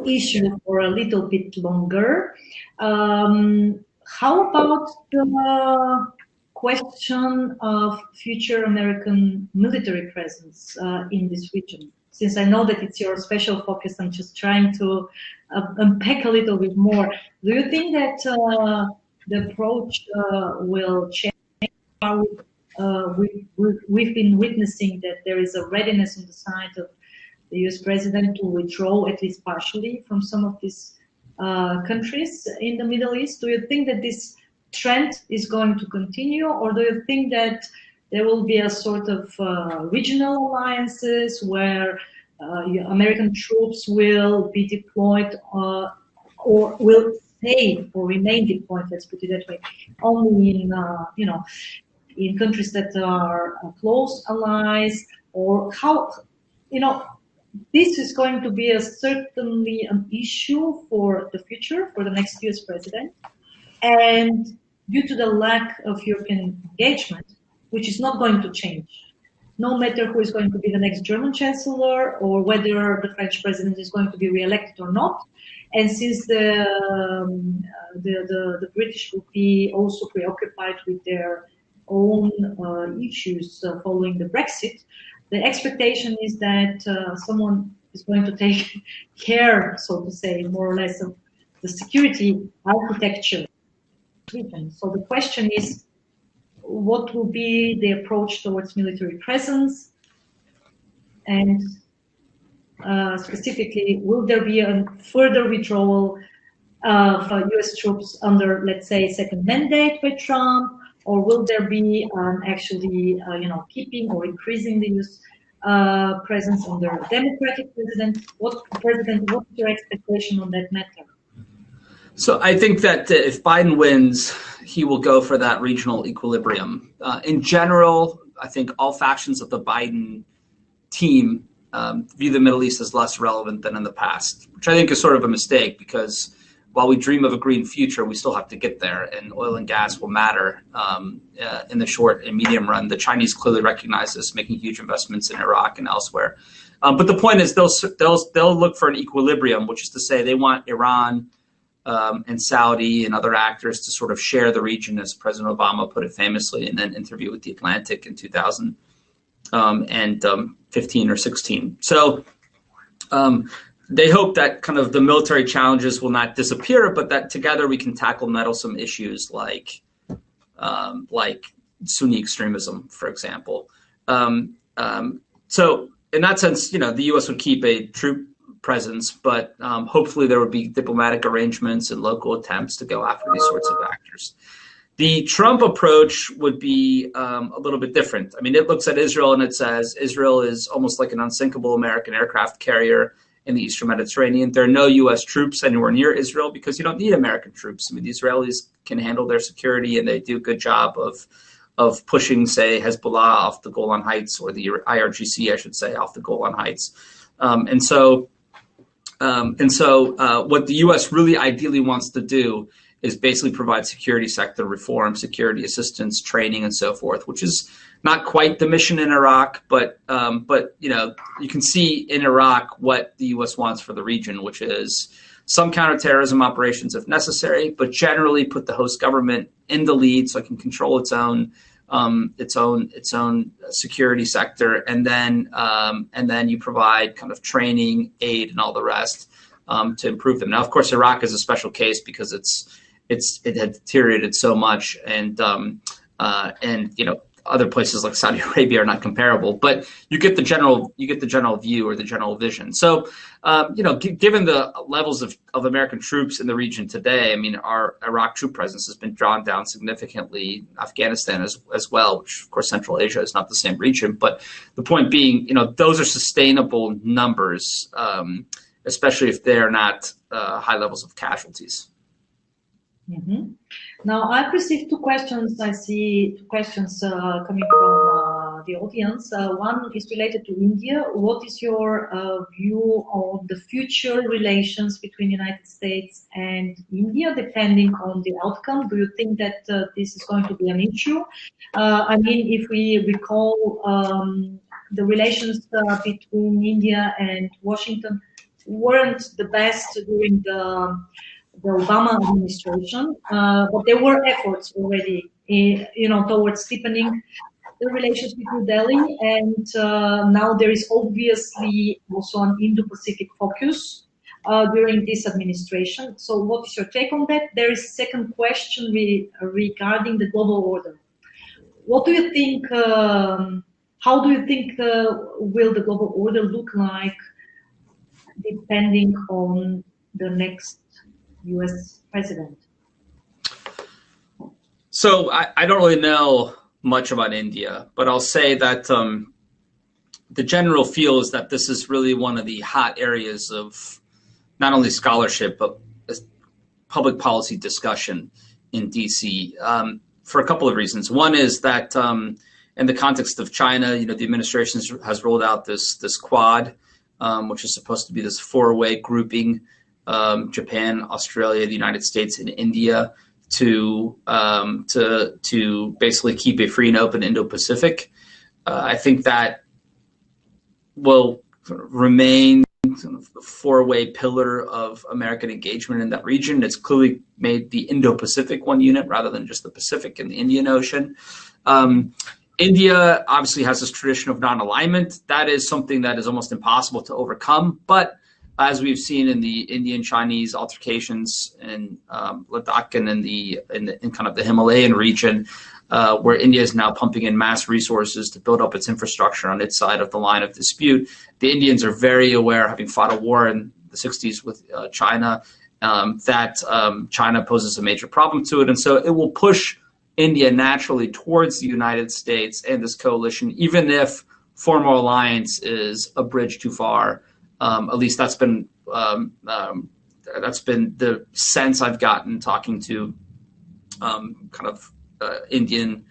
issue for a little bit longer. How about the question of future American military presence in this region? Since I know that it's your special focus, I'm just trying to unpack a little bit more. Do you think that the approach will change? We've been witnessing that there is a readiness on the side of the US president to withdraw at least partially from some of these countries in the Middle East. Do you think that this trend is going to continue, or do you think that there will be a sort of regional alliances where American troops will be deployed or will stay or remain deployed, let's put it that way, only in, in countries that are close allies, or how, this is going to be certainly an issue for the future, for the next US president. And due to the lack of European engagement, which is not going to change, no matter who is going to be the next German chancellor or whether the French president is going to be re-elected or not. And since the British will be also preoccupied with their own issues following the Brexit, the expectation is that someone is going to take care, so to say, more or less, of the security architecture. So the question is, what will be the approach towards military presence? And specifically, will there be a further withdrawal of US troops under, let's say, second mandate by Trump? Or will there be actually, keeping or increasing the US presence under a Democratic president? What's your expectation on that matter? So I think that if Biden wins, he will go for that regional equilibrium. In general, I think all factions of the Biden team view the Middle East as less relevant than in the past, which I think is sort of a mistake, because while we dream of a green future, we still have to get there, and oil and gas will matter in the short and medium run. The Chinese clearly recognize this, making huge investments in Iraq and elsewhere. But the point is, they'll look for an equilibrium, which is to say they want Iran and Saudi and other actors to sort of share the region, as President Obama put it famously in an interview with The Atlantic in 2015 or 16. So they hope that kind of the military challenges will not disappear, but that together we can tackle meddlesome issues like Sunni extremism, for example. So in that sense, the U.S. would keep a troop presence, but hopefully there would be diplomatic arrangements and local attempts to go after these sorts of actors. The Trump approach would be a little bit different. I mean, it looks at Israel and it says Israel is almost like an unsinkable American aircraft carrier in the Eastern Mediterranean. There are no U.S. troops anywhere near Israel because you don't need American troops. I mean, the Israelis can handle their security, and they do a good job of pushing, say, Hezbollah off the Golan Heights, or the IRGC, I should say, off the Golan Heights. And so what the U.S. really ideally wants to do is basically provide security sector reform, security assistance, training, and so forth, which is not quite the mission in Iraq, but you can see in Iraq what the U.S. wants for the region, which is some counterterrorism operations if necessary, but generally put the host government in the lead so it can control its own security sector, and then you provide kind of training, aid, and all the rest to improve them. Now, of course, Iraq is a special case because it had deteriorated so much, and other places like Saudi Arabia are not comparable, but you get the general view or the general vision. So, given the levels of American troops in the region today, I mean, our Iraq troop presence has been drawn down significantly. Afghanistan as well, which of course Central Asia is not the same region. But the point being, those are sustainable numbers, especially if they are not high levels of casualties. Mm-hmm. Now, I've received two questions. I see two questions coming from the audience. One is related to India. What is your view on the future relations between the United States and India, depending on the outcome? Do you think that this is going to be an issue? I mean, if we recall the relations between India and Washington weren't the best during the Obama administration, but there were efforts already, towards deepening the relations with New Delhi, and now there is obviously also an Indo-Pacific focus during this administration. So, what is your take on that? There is a second question regarding the global order. What do you think? How do you think will the global order look like, depending on the next U.S. president? So I don't really know much about India, but I'll say that the general feel is that this is really one of the hot areas of not only scholarship, but public policy discussion in D.C. For a couple of reasons. One is that in the context of China, the administration has rolled out this Quad, which is supposed to be this four-way grouping, Japan, Australia, the United States, and India, to basically keep a free and open Indo-Pacific. I think that will remain sort of the four-way pillar of American engagement in that region. It's clearly made the Indo-Pacific one unit rather than just the Pacific and the Indian Ocean. India obviously has this tradition of non-alignment. That is something that is almost impossible to overcome, but as we've seen in the Indian-Chinese altercations in Ladakh and in kind of the Himalayan region, where India is now pumping in mass resources to build up its infrastructure on its side of the line of dispute, the Indians are very aware, having fought a war in the 60s with China, that China poses a major problem to it. And so it will push India naturally towards the United States and this coalition, even if formal alliance is a bridge too far. At least that's been the sense I've gotten talking to Indian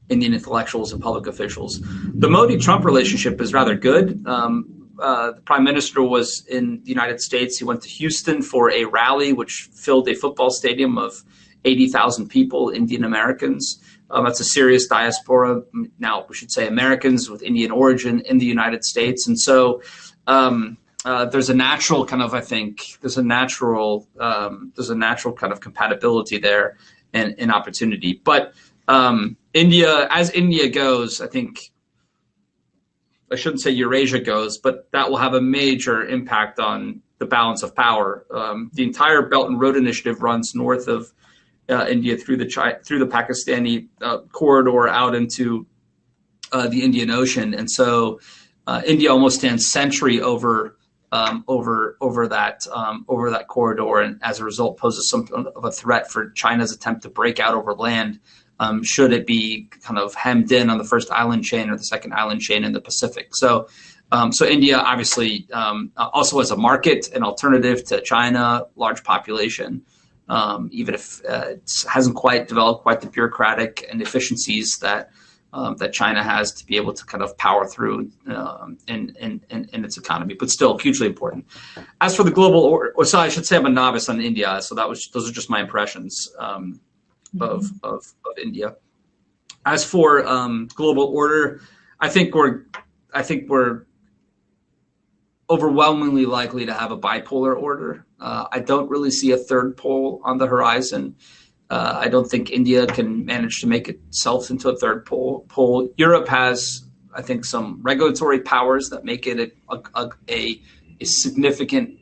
intellectuals and public officials. The Modi-Trump relationship is rather good. The prime minister was in the United States. He went to Houston for a rally which filled a football stadium of 80,000 people, Indian Americans. That's a serious diaspora. Now, we should say Americans with Indian origin in the United States. And so there's a natural kind of, there's a natural kind of compatibility there and opportunity. But India, as India goes, I think, I shouldn't say Eurasia goes, but that will have a major impact on the balance of power. The entire Belt and Road Initiative runs north of India through the Pakistani corridor out into the Indian Ocean, and so India almost stands sentry over that corridor, and as a result poses some of a threat for China's attempt to break out over land, should it be kind of hemmed in on the first island chain or the second island chain in the Pacific. So India obviously also as a market, an alternative to China, large population, even if it hasn't quite developed quite the bureaucratic and efficiencies that China has to be able to kind of power through in its economy, but still hugely important. As for the global order, so I should say I'm a novice on India, so those are just my impressions of India. As for global order, I think we're overwhelmingly likely to have a bipolar order. I don't really see a third pole on the horizon. I don't think India can manage to make itself into a third pole. Europe has, I think, some regulatory powers that make it a significant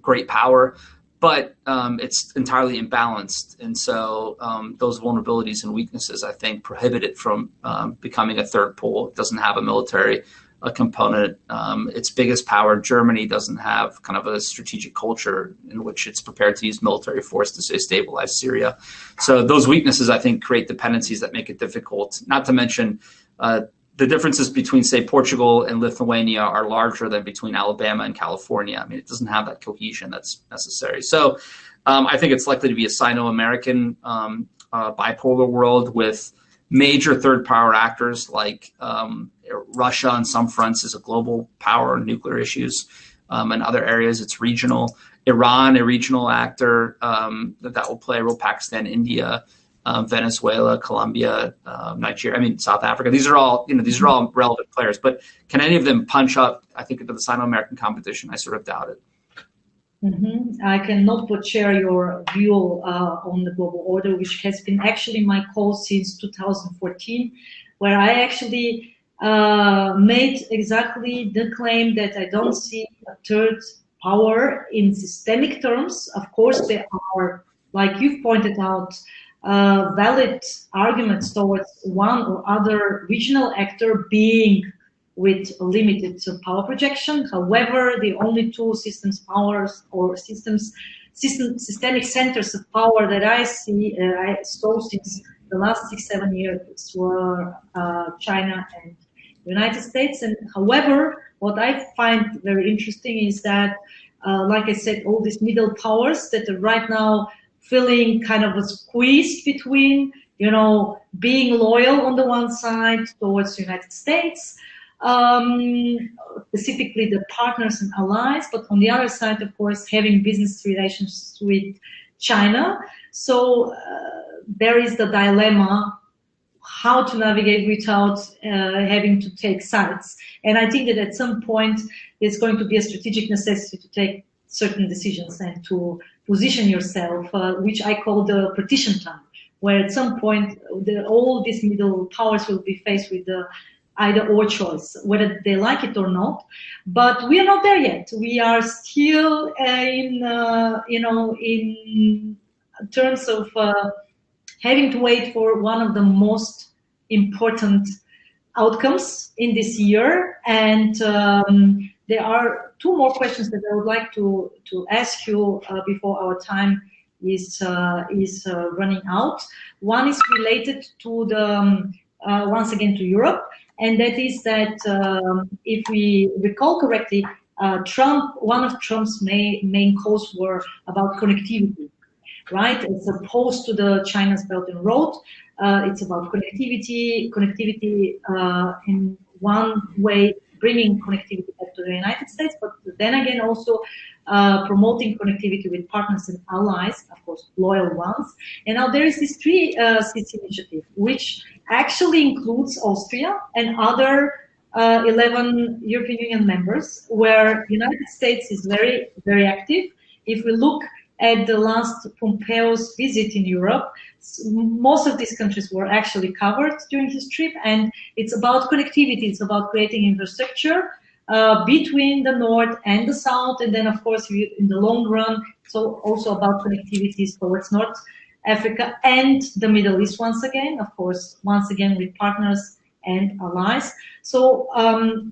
great power. but it's entirely imbalanced. And so those vulnerabilities and weaknesses, I think, prohibit it from becoming a third pole. It doesn't have a military component. Its biggest power, Germany, doesn't have kind of a strategic culture in which it's prepared to use military force to, say, stabilize Syria. So those weaknesses, I think, create dependencies that make it difficult, not to mention the differences between, say, Portugal and Lithuania are larger than between Alabama and California. I mean, it doesn't have that cohesion that's necessary. So I think it's likely to be a Sino-American bipolar world with major third power actors like Russia on some fronts is a global power on nuclear issues. In other areas, it's regional. Iran, a regional actor that will play a role, Pakistan, India, Venezuela, Colombia, Nigeria, I mean, South Africa. These are all relevant players, but can any of them punch up, I think, into the Sino-American competition? I sort of doubt it. Mm-hmm. I cannot but share your view on the global order, which has been actually my cause since 2014, where I actually made exactly the claim that I don't see a third power in systemic terms. Of course, there are, like you've pointed out, valid arguments towards one or other regional actor being with limited power projection. However, the only two systems powers or systemic centers of power that I saw since the last 6-7 years were China and the United States. And however, what I find very interesting is that, like I said, all these middle powers that are right now feeling kind of a squeeze between, being loyal on the one side towards the United States, specifically the partners and allies, but on the other side, of course, having business relations with China. So there is the dilemma how to navigate without having to take sides. And I think that at some point, there's going to be a strategic necessity to take certain decisions and to position yourself, which I call the partition time, where at some point all these middle powers will be faced with the either or choice, whether they like it or not. But we are not there yet. We are still in terms of having to wait for one of the most important outcomes in this year. And there are two more questions that I would like to ask you before our time is running out. One is related to the once again to Europe, and that is that if we recall correctly, one of Trump's main calls were about connectivity, right? As opposed to the China's Belt and Road, it's about connectivity in one way, bringing connectivity back to the United States, but then again also promoting connectivity with partners and allies, of course, loyal ones. And now there is this three cities initiative, which actually includes Austria and other 11 European Union members, where the United States is very, very active. If we look at the last Pompeo's visit in Europe, most of these countries were actually covered during his trip, and it's about connectivity. It's about creating infrastructure between the north and the south, and then of course in the long run, so also about connectivities towards North Africa and the Middle East once again, with partners and allies. So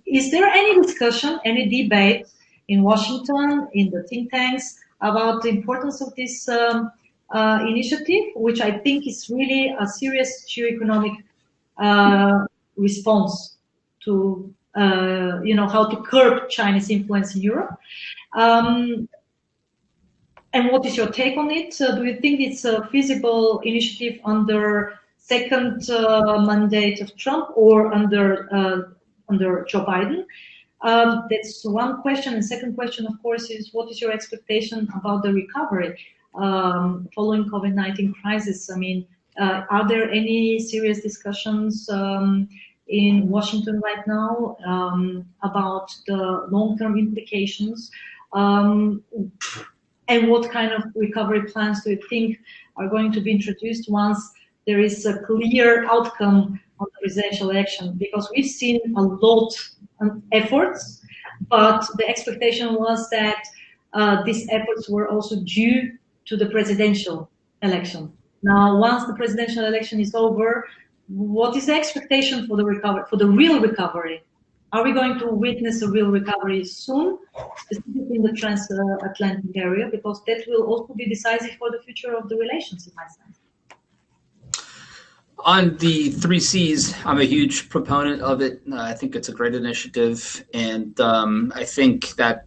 is there any discussion, any debate in Washington, in the think tanks, about the importance of this initiative, which I think is really a serious geo-economic response to how to curb Chinese influence in Europe? And what is your take on it? Do you think it's a feasible initiative under second mandate of Trump or under Joe Biden? That's one question. And second question, of course, is what is your expectation about the recovery following COVID-19 crisis? I mean, are there any serious discussions in Washington right now about the long-term implications? And what kind of recovery plans do you think are going to be introduced once there is a clear outcome on the presidential election? Because we've seen a lot of efforts, but the expectation was that these efforts were also due to the presidential election. Now, once the presidential election is over, what is the expectation for the recovery, for the real recovery? Are we going to witness a real recovery soon, specifically in the transatlantic area? Because that will also be decisive for the future of the relations, in my sense. On the 3Cs, I'm a huge proponent of it. I think it's a great initiative, and I think that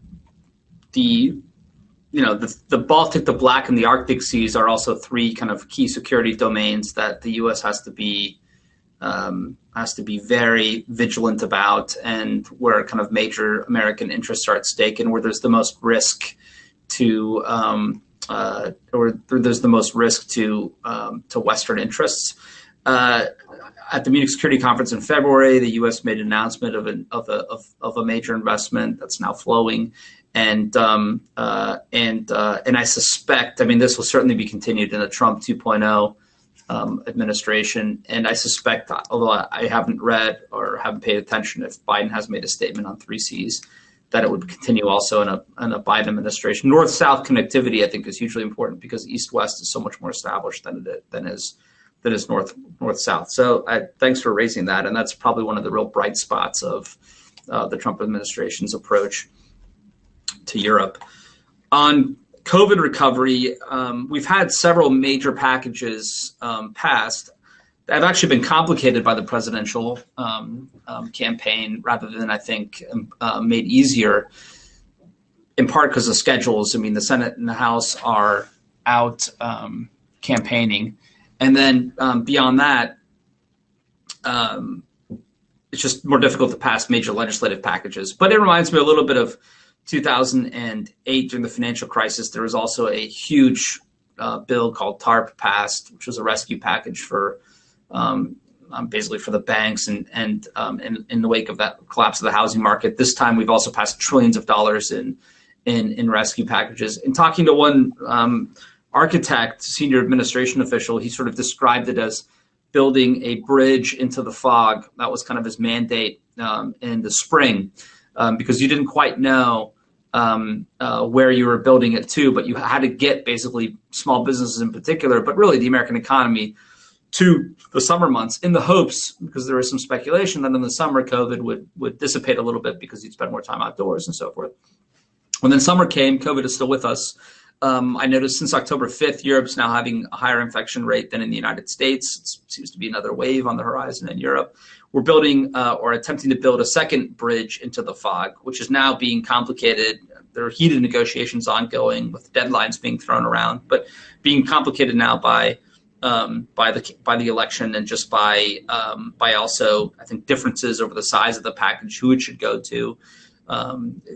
the Baltic, the Black, and the Arctic Seas are also three kind of key security domains that the U.S. has to be very vigilant about, and where kind of major American interests are at stake, and where there's the most risk to Western interests. At the Munich Security Conference in February, the U.S. made an announcement of a major investment that's now flowing, and I suspect, I mean, this will certainly be continued in the Trump 2.0 administration, and I suspect, although I haven't read or haven't paid attention if Biden has made a statement on 3Cs, that it would continue also in a Biden administration. North-South connectivity, I think, is hugely important because East-West is so much more established than is North-South. So thanks for raising that, and that's probably one of the real bright spots of the Trump administration's approach to Europe. On COVID recovery, we've had several major packages passed that have actually been complicated by the presidential campaign rather than, I think, made easier, in part because of schedules. I mean, the Senate and the House are out campaigning. And then beyond that, it's just more difficult to pass major legislative packages. But it reminds me a little bit of 2008 during the financial crisis. There was also a huge bill called TARP passed, which was a rescue package for basically for the banks and in the wake of that collapse of the housing market. This time we've also passed trillions of dollars in rescue packages. In talking to one architect, senior administration official, he sort of described it as building a bridge into the fog. That was kind of his mandate in the spring, because you didn't quite know where you were building it to, but you had to get basically small businesses in particular, but really the American economy, to the summer months, in the hopes, because there was some speculation that in the summer COVID would dissipate a little bit because you'd spend more time outdoors and so forth. When then summer came, COVID is still with us. I noticed since October 5th, Europe's now having a higher infection rate than in the United States. It seems to be another wave on the horizon in Europe. We're building or attempting to build a second bridge into the fog, which is now being complicated. There are heated negotiations ongoing with deadlines being thrown around, but being complicated now by the election and just by also, I think, differences over the size of the package, who it should go to.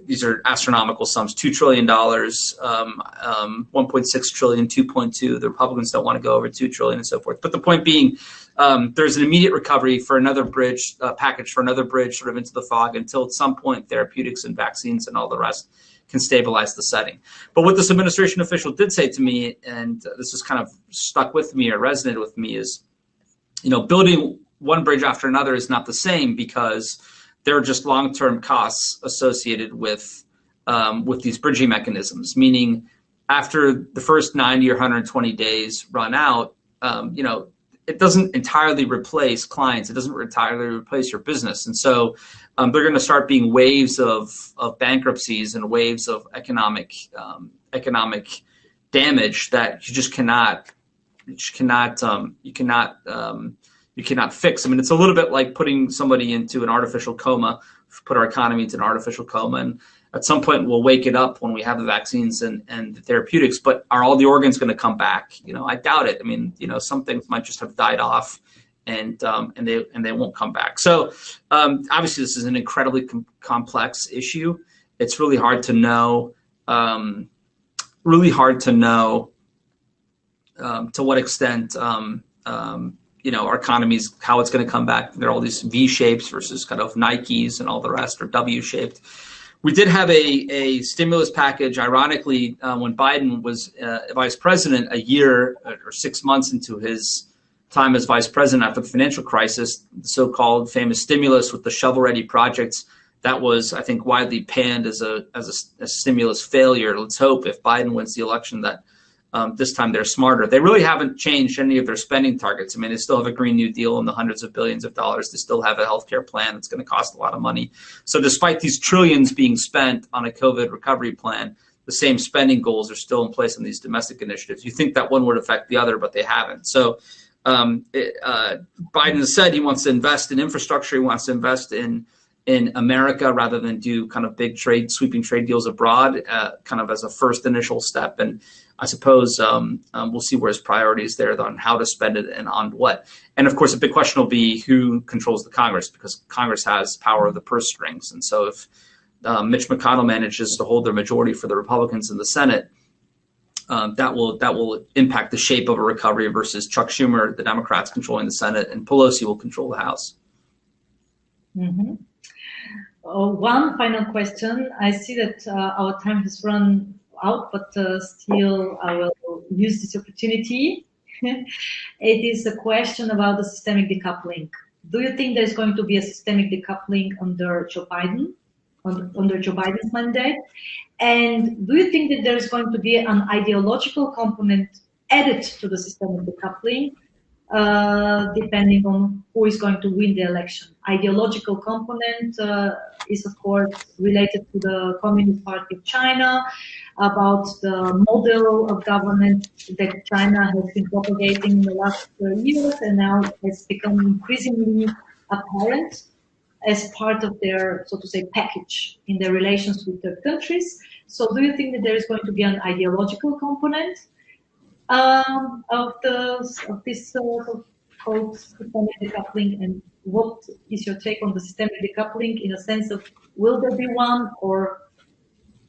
These are astronomical sums: $2 trillion, 1.6 trillion, 2.2. The Republicans don't want to go over 2 trillion and so forth. But the point being, there's an immediate recovery for another bridge, package for another bridge sort of into the fog until at some point therapeutics and vaccines and all the rest can stabilize the setting. But what this administration official did say to me, and this is kind of stuck with me or resonated with me, is, building one bridge after another is not the same, because there are just long-term costs associated with these bridging mechanisms, meaning after the first 90 or 120 days run out, it doesn't entirely replace clients. It doesn't entirely replace your business. And so they're going to start being waves of bankruptcies and waves of economic damage that you cannot fix. I mean, it's a little bit like putting somebody into an artificial coma, put our economy into an artificial coma, and at some point we'll wake it up when we have the vaccines and the therapeutics, but are all the organs going to come back? I doubt it. I mean, some things might just have died off and they won't come back. So obviously this is an incredibly complex issue. It's really hard to know, to what extent, our economies, how it's going to come back. There are all these V shapes versus kind of Nikes and all the rest are W shaped. We did have a stimulus package, ironically, when Biden was vice president, a year or 6 months into his time as vice president after the financial crisis, the so-called famous stimulus with the shovel-ready projects that was, I think, widely panned as a stimulus failure. Let's hope if Biden wins the election that this time they're smarter. They really haven't changed any of their spending targets. I mean, they still have a Green New Deal and the hundreds of billions of dollars. They still have a healthcare plan that's going to cost a lot of money. So despite these trillions being spent on a COVID recovery plan, the same spending goals are still in place on these domestic initiatives. You think that one would affect the other, but they haven't. So Biden has said he wants to invest in infrastructure. He wants to invest in America rather than do kind of big sweeping trade deals abroad, kind of as a first initial step. And I suppose we'll see where his priorities there on how to spend it and on what. And of course, a big question will be who controls the Congress, because Congress has power of the purse strings. And so if Mitch McConnell manages to hold their majority for the Republicans in the Senate, that will impact the shape of a recovery versus Chuck Schumer, the Democrats controlling the Senate, and Pelosi will control the House. Mm-hmm. One final question. I see that our time has run out, but still I will use this opportunity. It is a question about the systemic decoupling. Do you think there's going to be a systemic decoupling under Joe Biden, under Joe Biden's mandate? And do you think that there's going to be an ideological component added to the systemic decoupling, depending on who is going to win the election? Ideological component is, of course, related to the Communist Party of China, about the model of governance that China has been propagating in the last years, and now has become increasingly apparent as part of their, so to say, package in their relations with third countries. So do you think that there is going to be an ideological component of this sort of called systemic decoupling, and what is your take on the systemic decoupling in a sense of will there be one or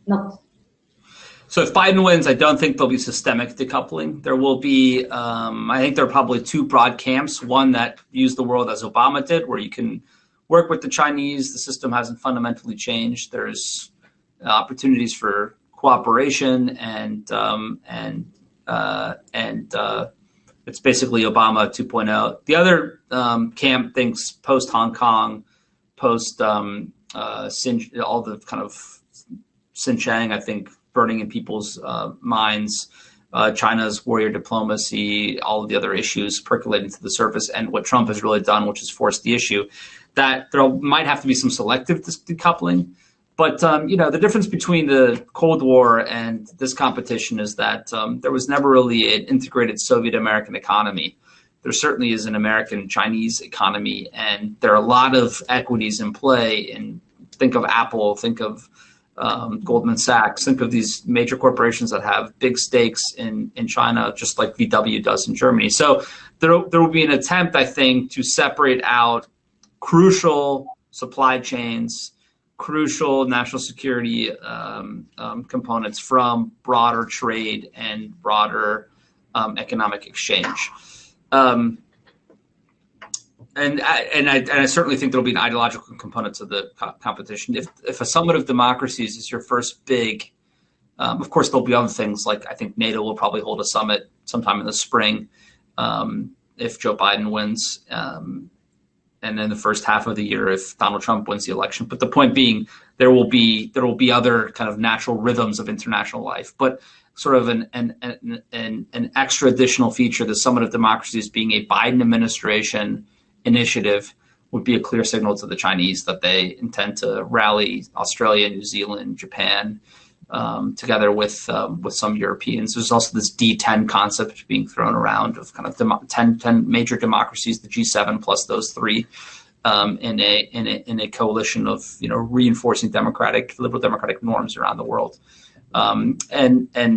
not? So if Biden wins, I don't think there'll be systemic decoupling. There will be, I think there are probably two broad camps. One that views the world as Obama did, where you can work with the Chinese. The system hasn't fundamentally changed. There's opportunities for cooperation, and it's basically Obama 2.0. The other camp thinks post Hong Kong, post all the kind of Xinjiang, I think, burning in people's minds, China's warrior diplomacy, all of the other issues percolating to the surface, and what Trump has really done, which is forced the issue, that there might have to be some selective decoupling. But the difference between the Cold War and this competition is that there was never really an integrated Soviet-American economy. There certainly is an American-Chinese economy, and there are a lot of equities in play. And think of Apple, think of Goldman Sachs, think of these major corporations that have big stakes in China, just like VW does in Germany. So there will be an attempt, I think, to separate out crucial supply chains, crucial national security components from broader trade and broader economic exchange. And I certainly think there'll be an ideological component to the competition. If a summit of democracies is your first big, of course there'll be other things, like I think NATO will probably hold a summit sometime in the spring if Joe Biden wins, and then the first half of the year if Donald Trump wins the election. But the point being, there will be other kind of natural rhythms of international life, but sort of an extra additional feature, the Summit of Democracies being a Biden administration initiative, would be a clear signal to the Chinese that they intend to rally Australia, New Zealand, Japan, together with some Europeans. There's also this D10 concept being thrown around of kind of 10 major democracies, the G7 plus those three, in a coalition of reinforcing liberal democratic norms around the world. And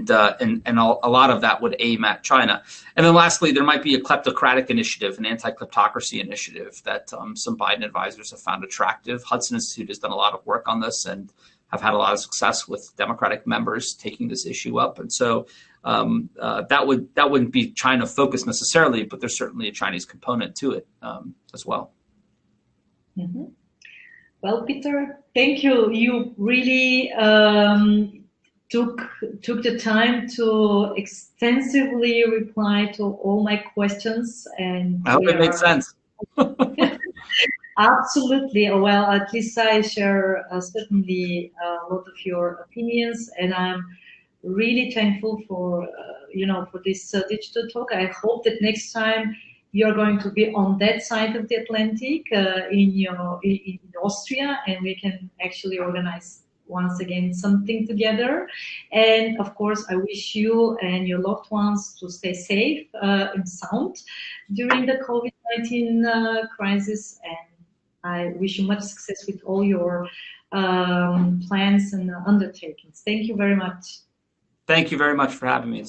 a lot of that would aim at China. And then lastly, there might be a kleptocratic initiative, an anti-kleptocracy initiative that some Biden advisors have found attractive. Hudson Institute has done a lot of work on this and have had a lot of success with Democratic members taking this issue up. And so that wouldn't be China focused necessarily, but there's certainly a Chinese component to it as well. Mm-hmm. Well, Peter, thank you. You really took the time to extensively reply to all my questions, and I hope it makes sense. Absolutely. Well, at least I share certainly a lot of your opinions, and I'm really thankful for for this digital talk. I hope that next time you're going to be on that side of the Atlantic in Austria, and we can actually organize once again something together. And of course, I wish you and your loved ones to stay safe and sound during the COVID-19 crisis. And I wish you much success with all your plans and undertakings. Thank you very much. Thank you very much for having me. It's been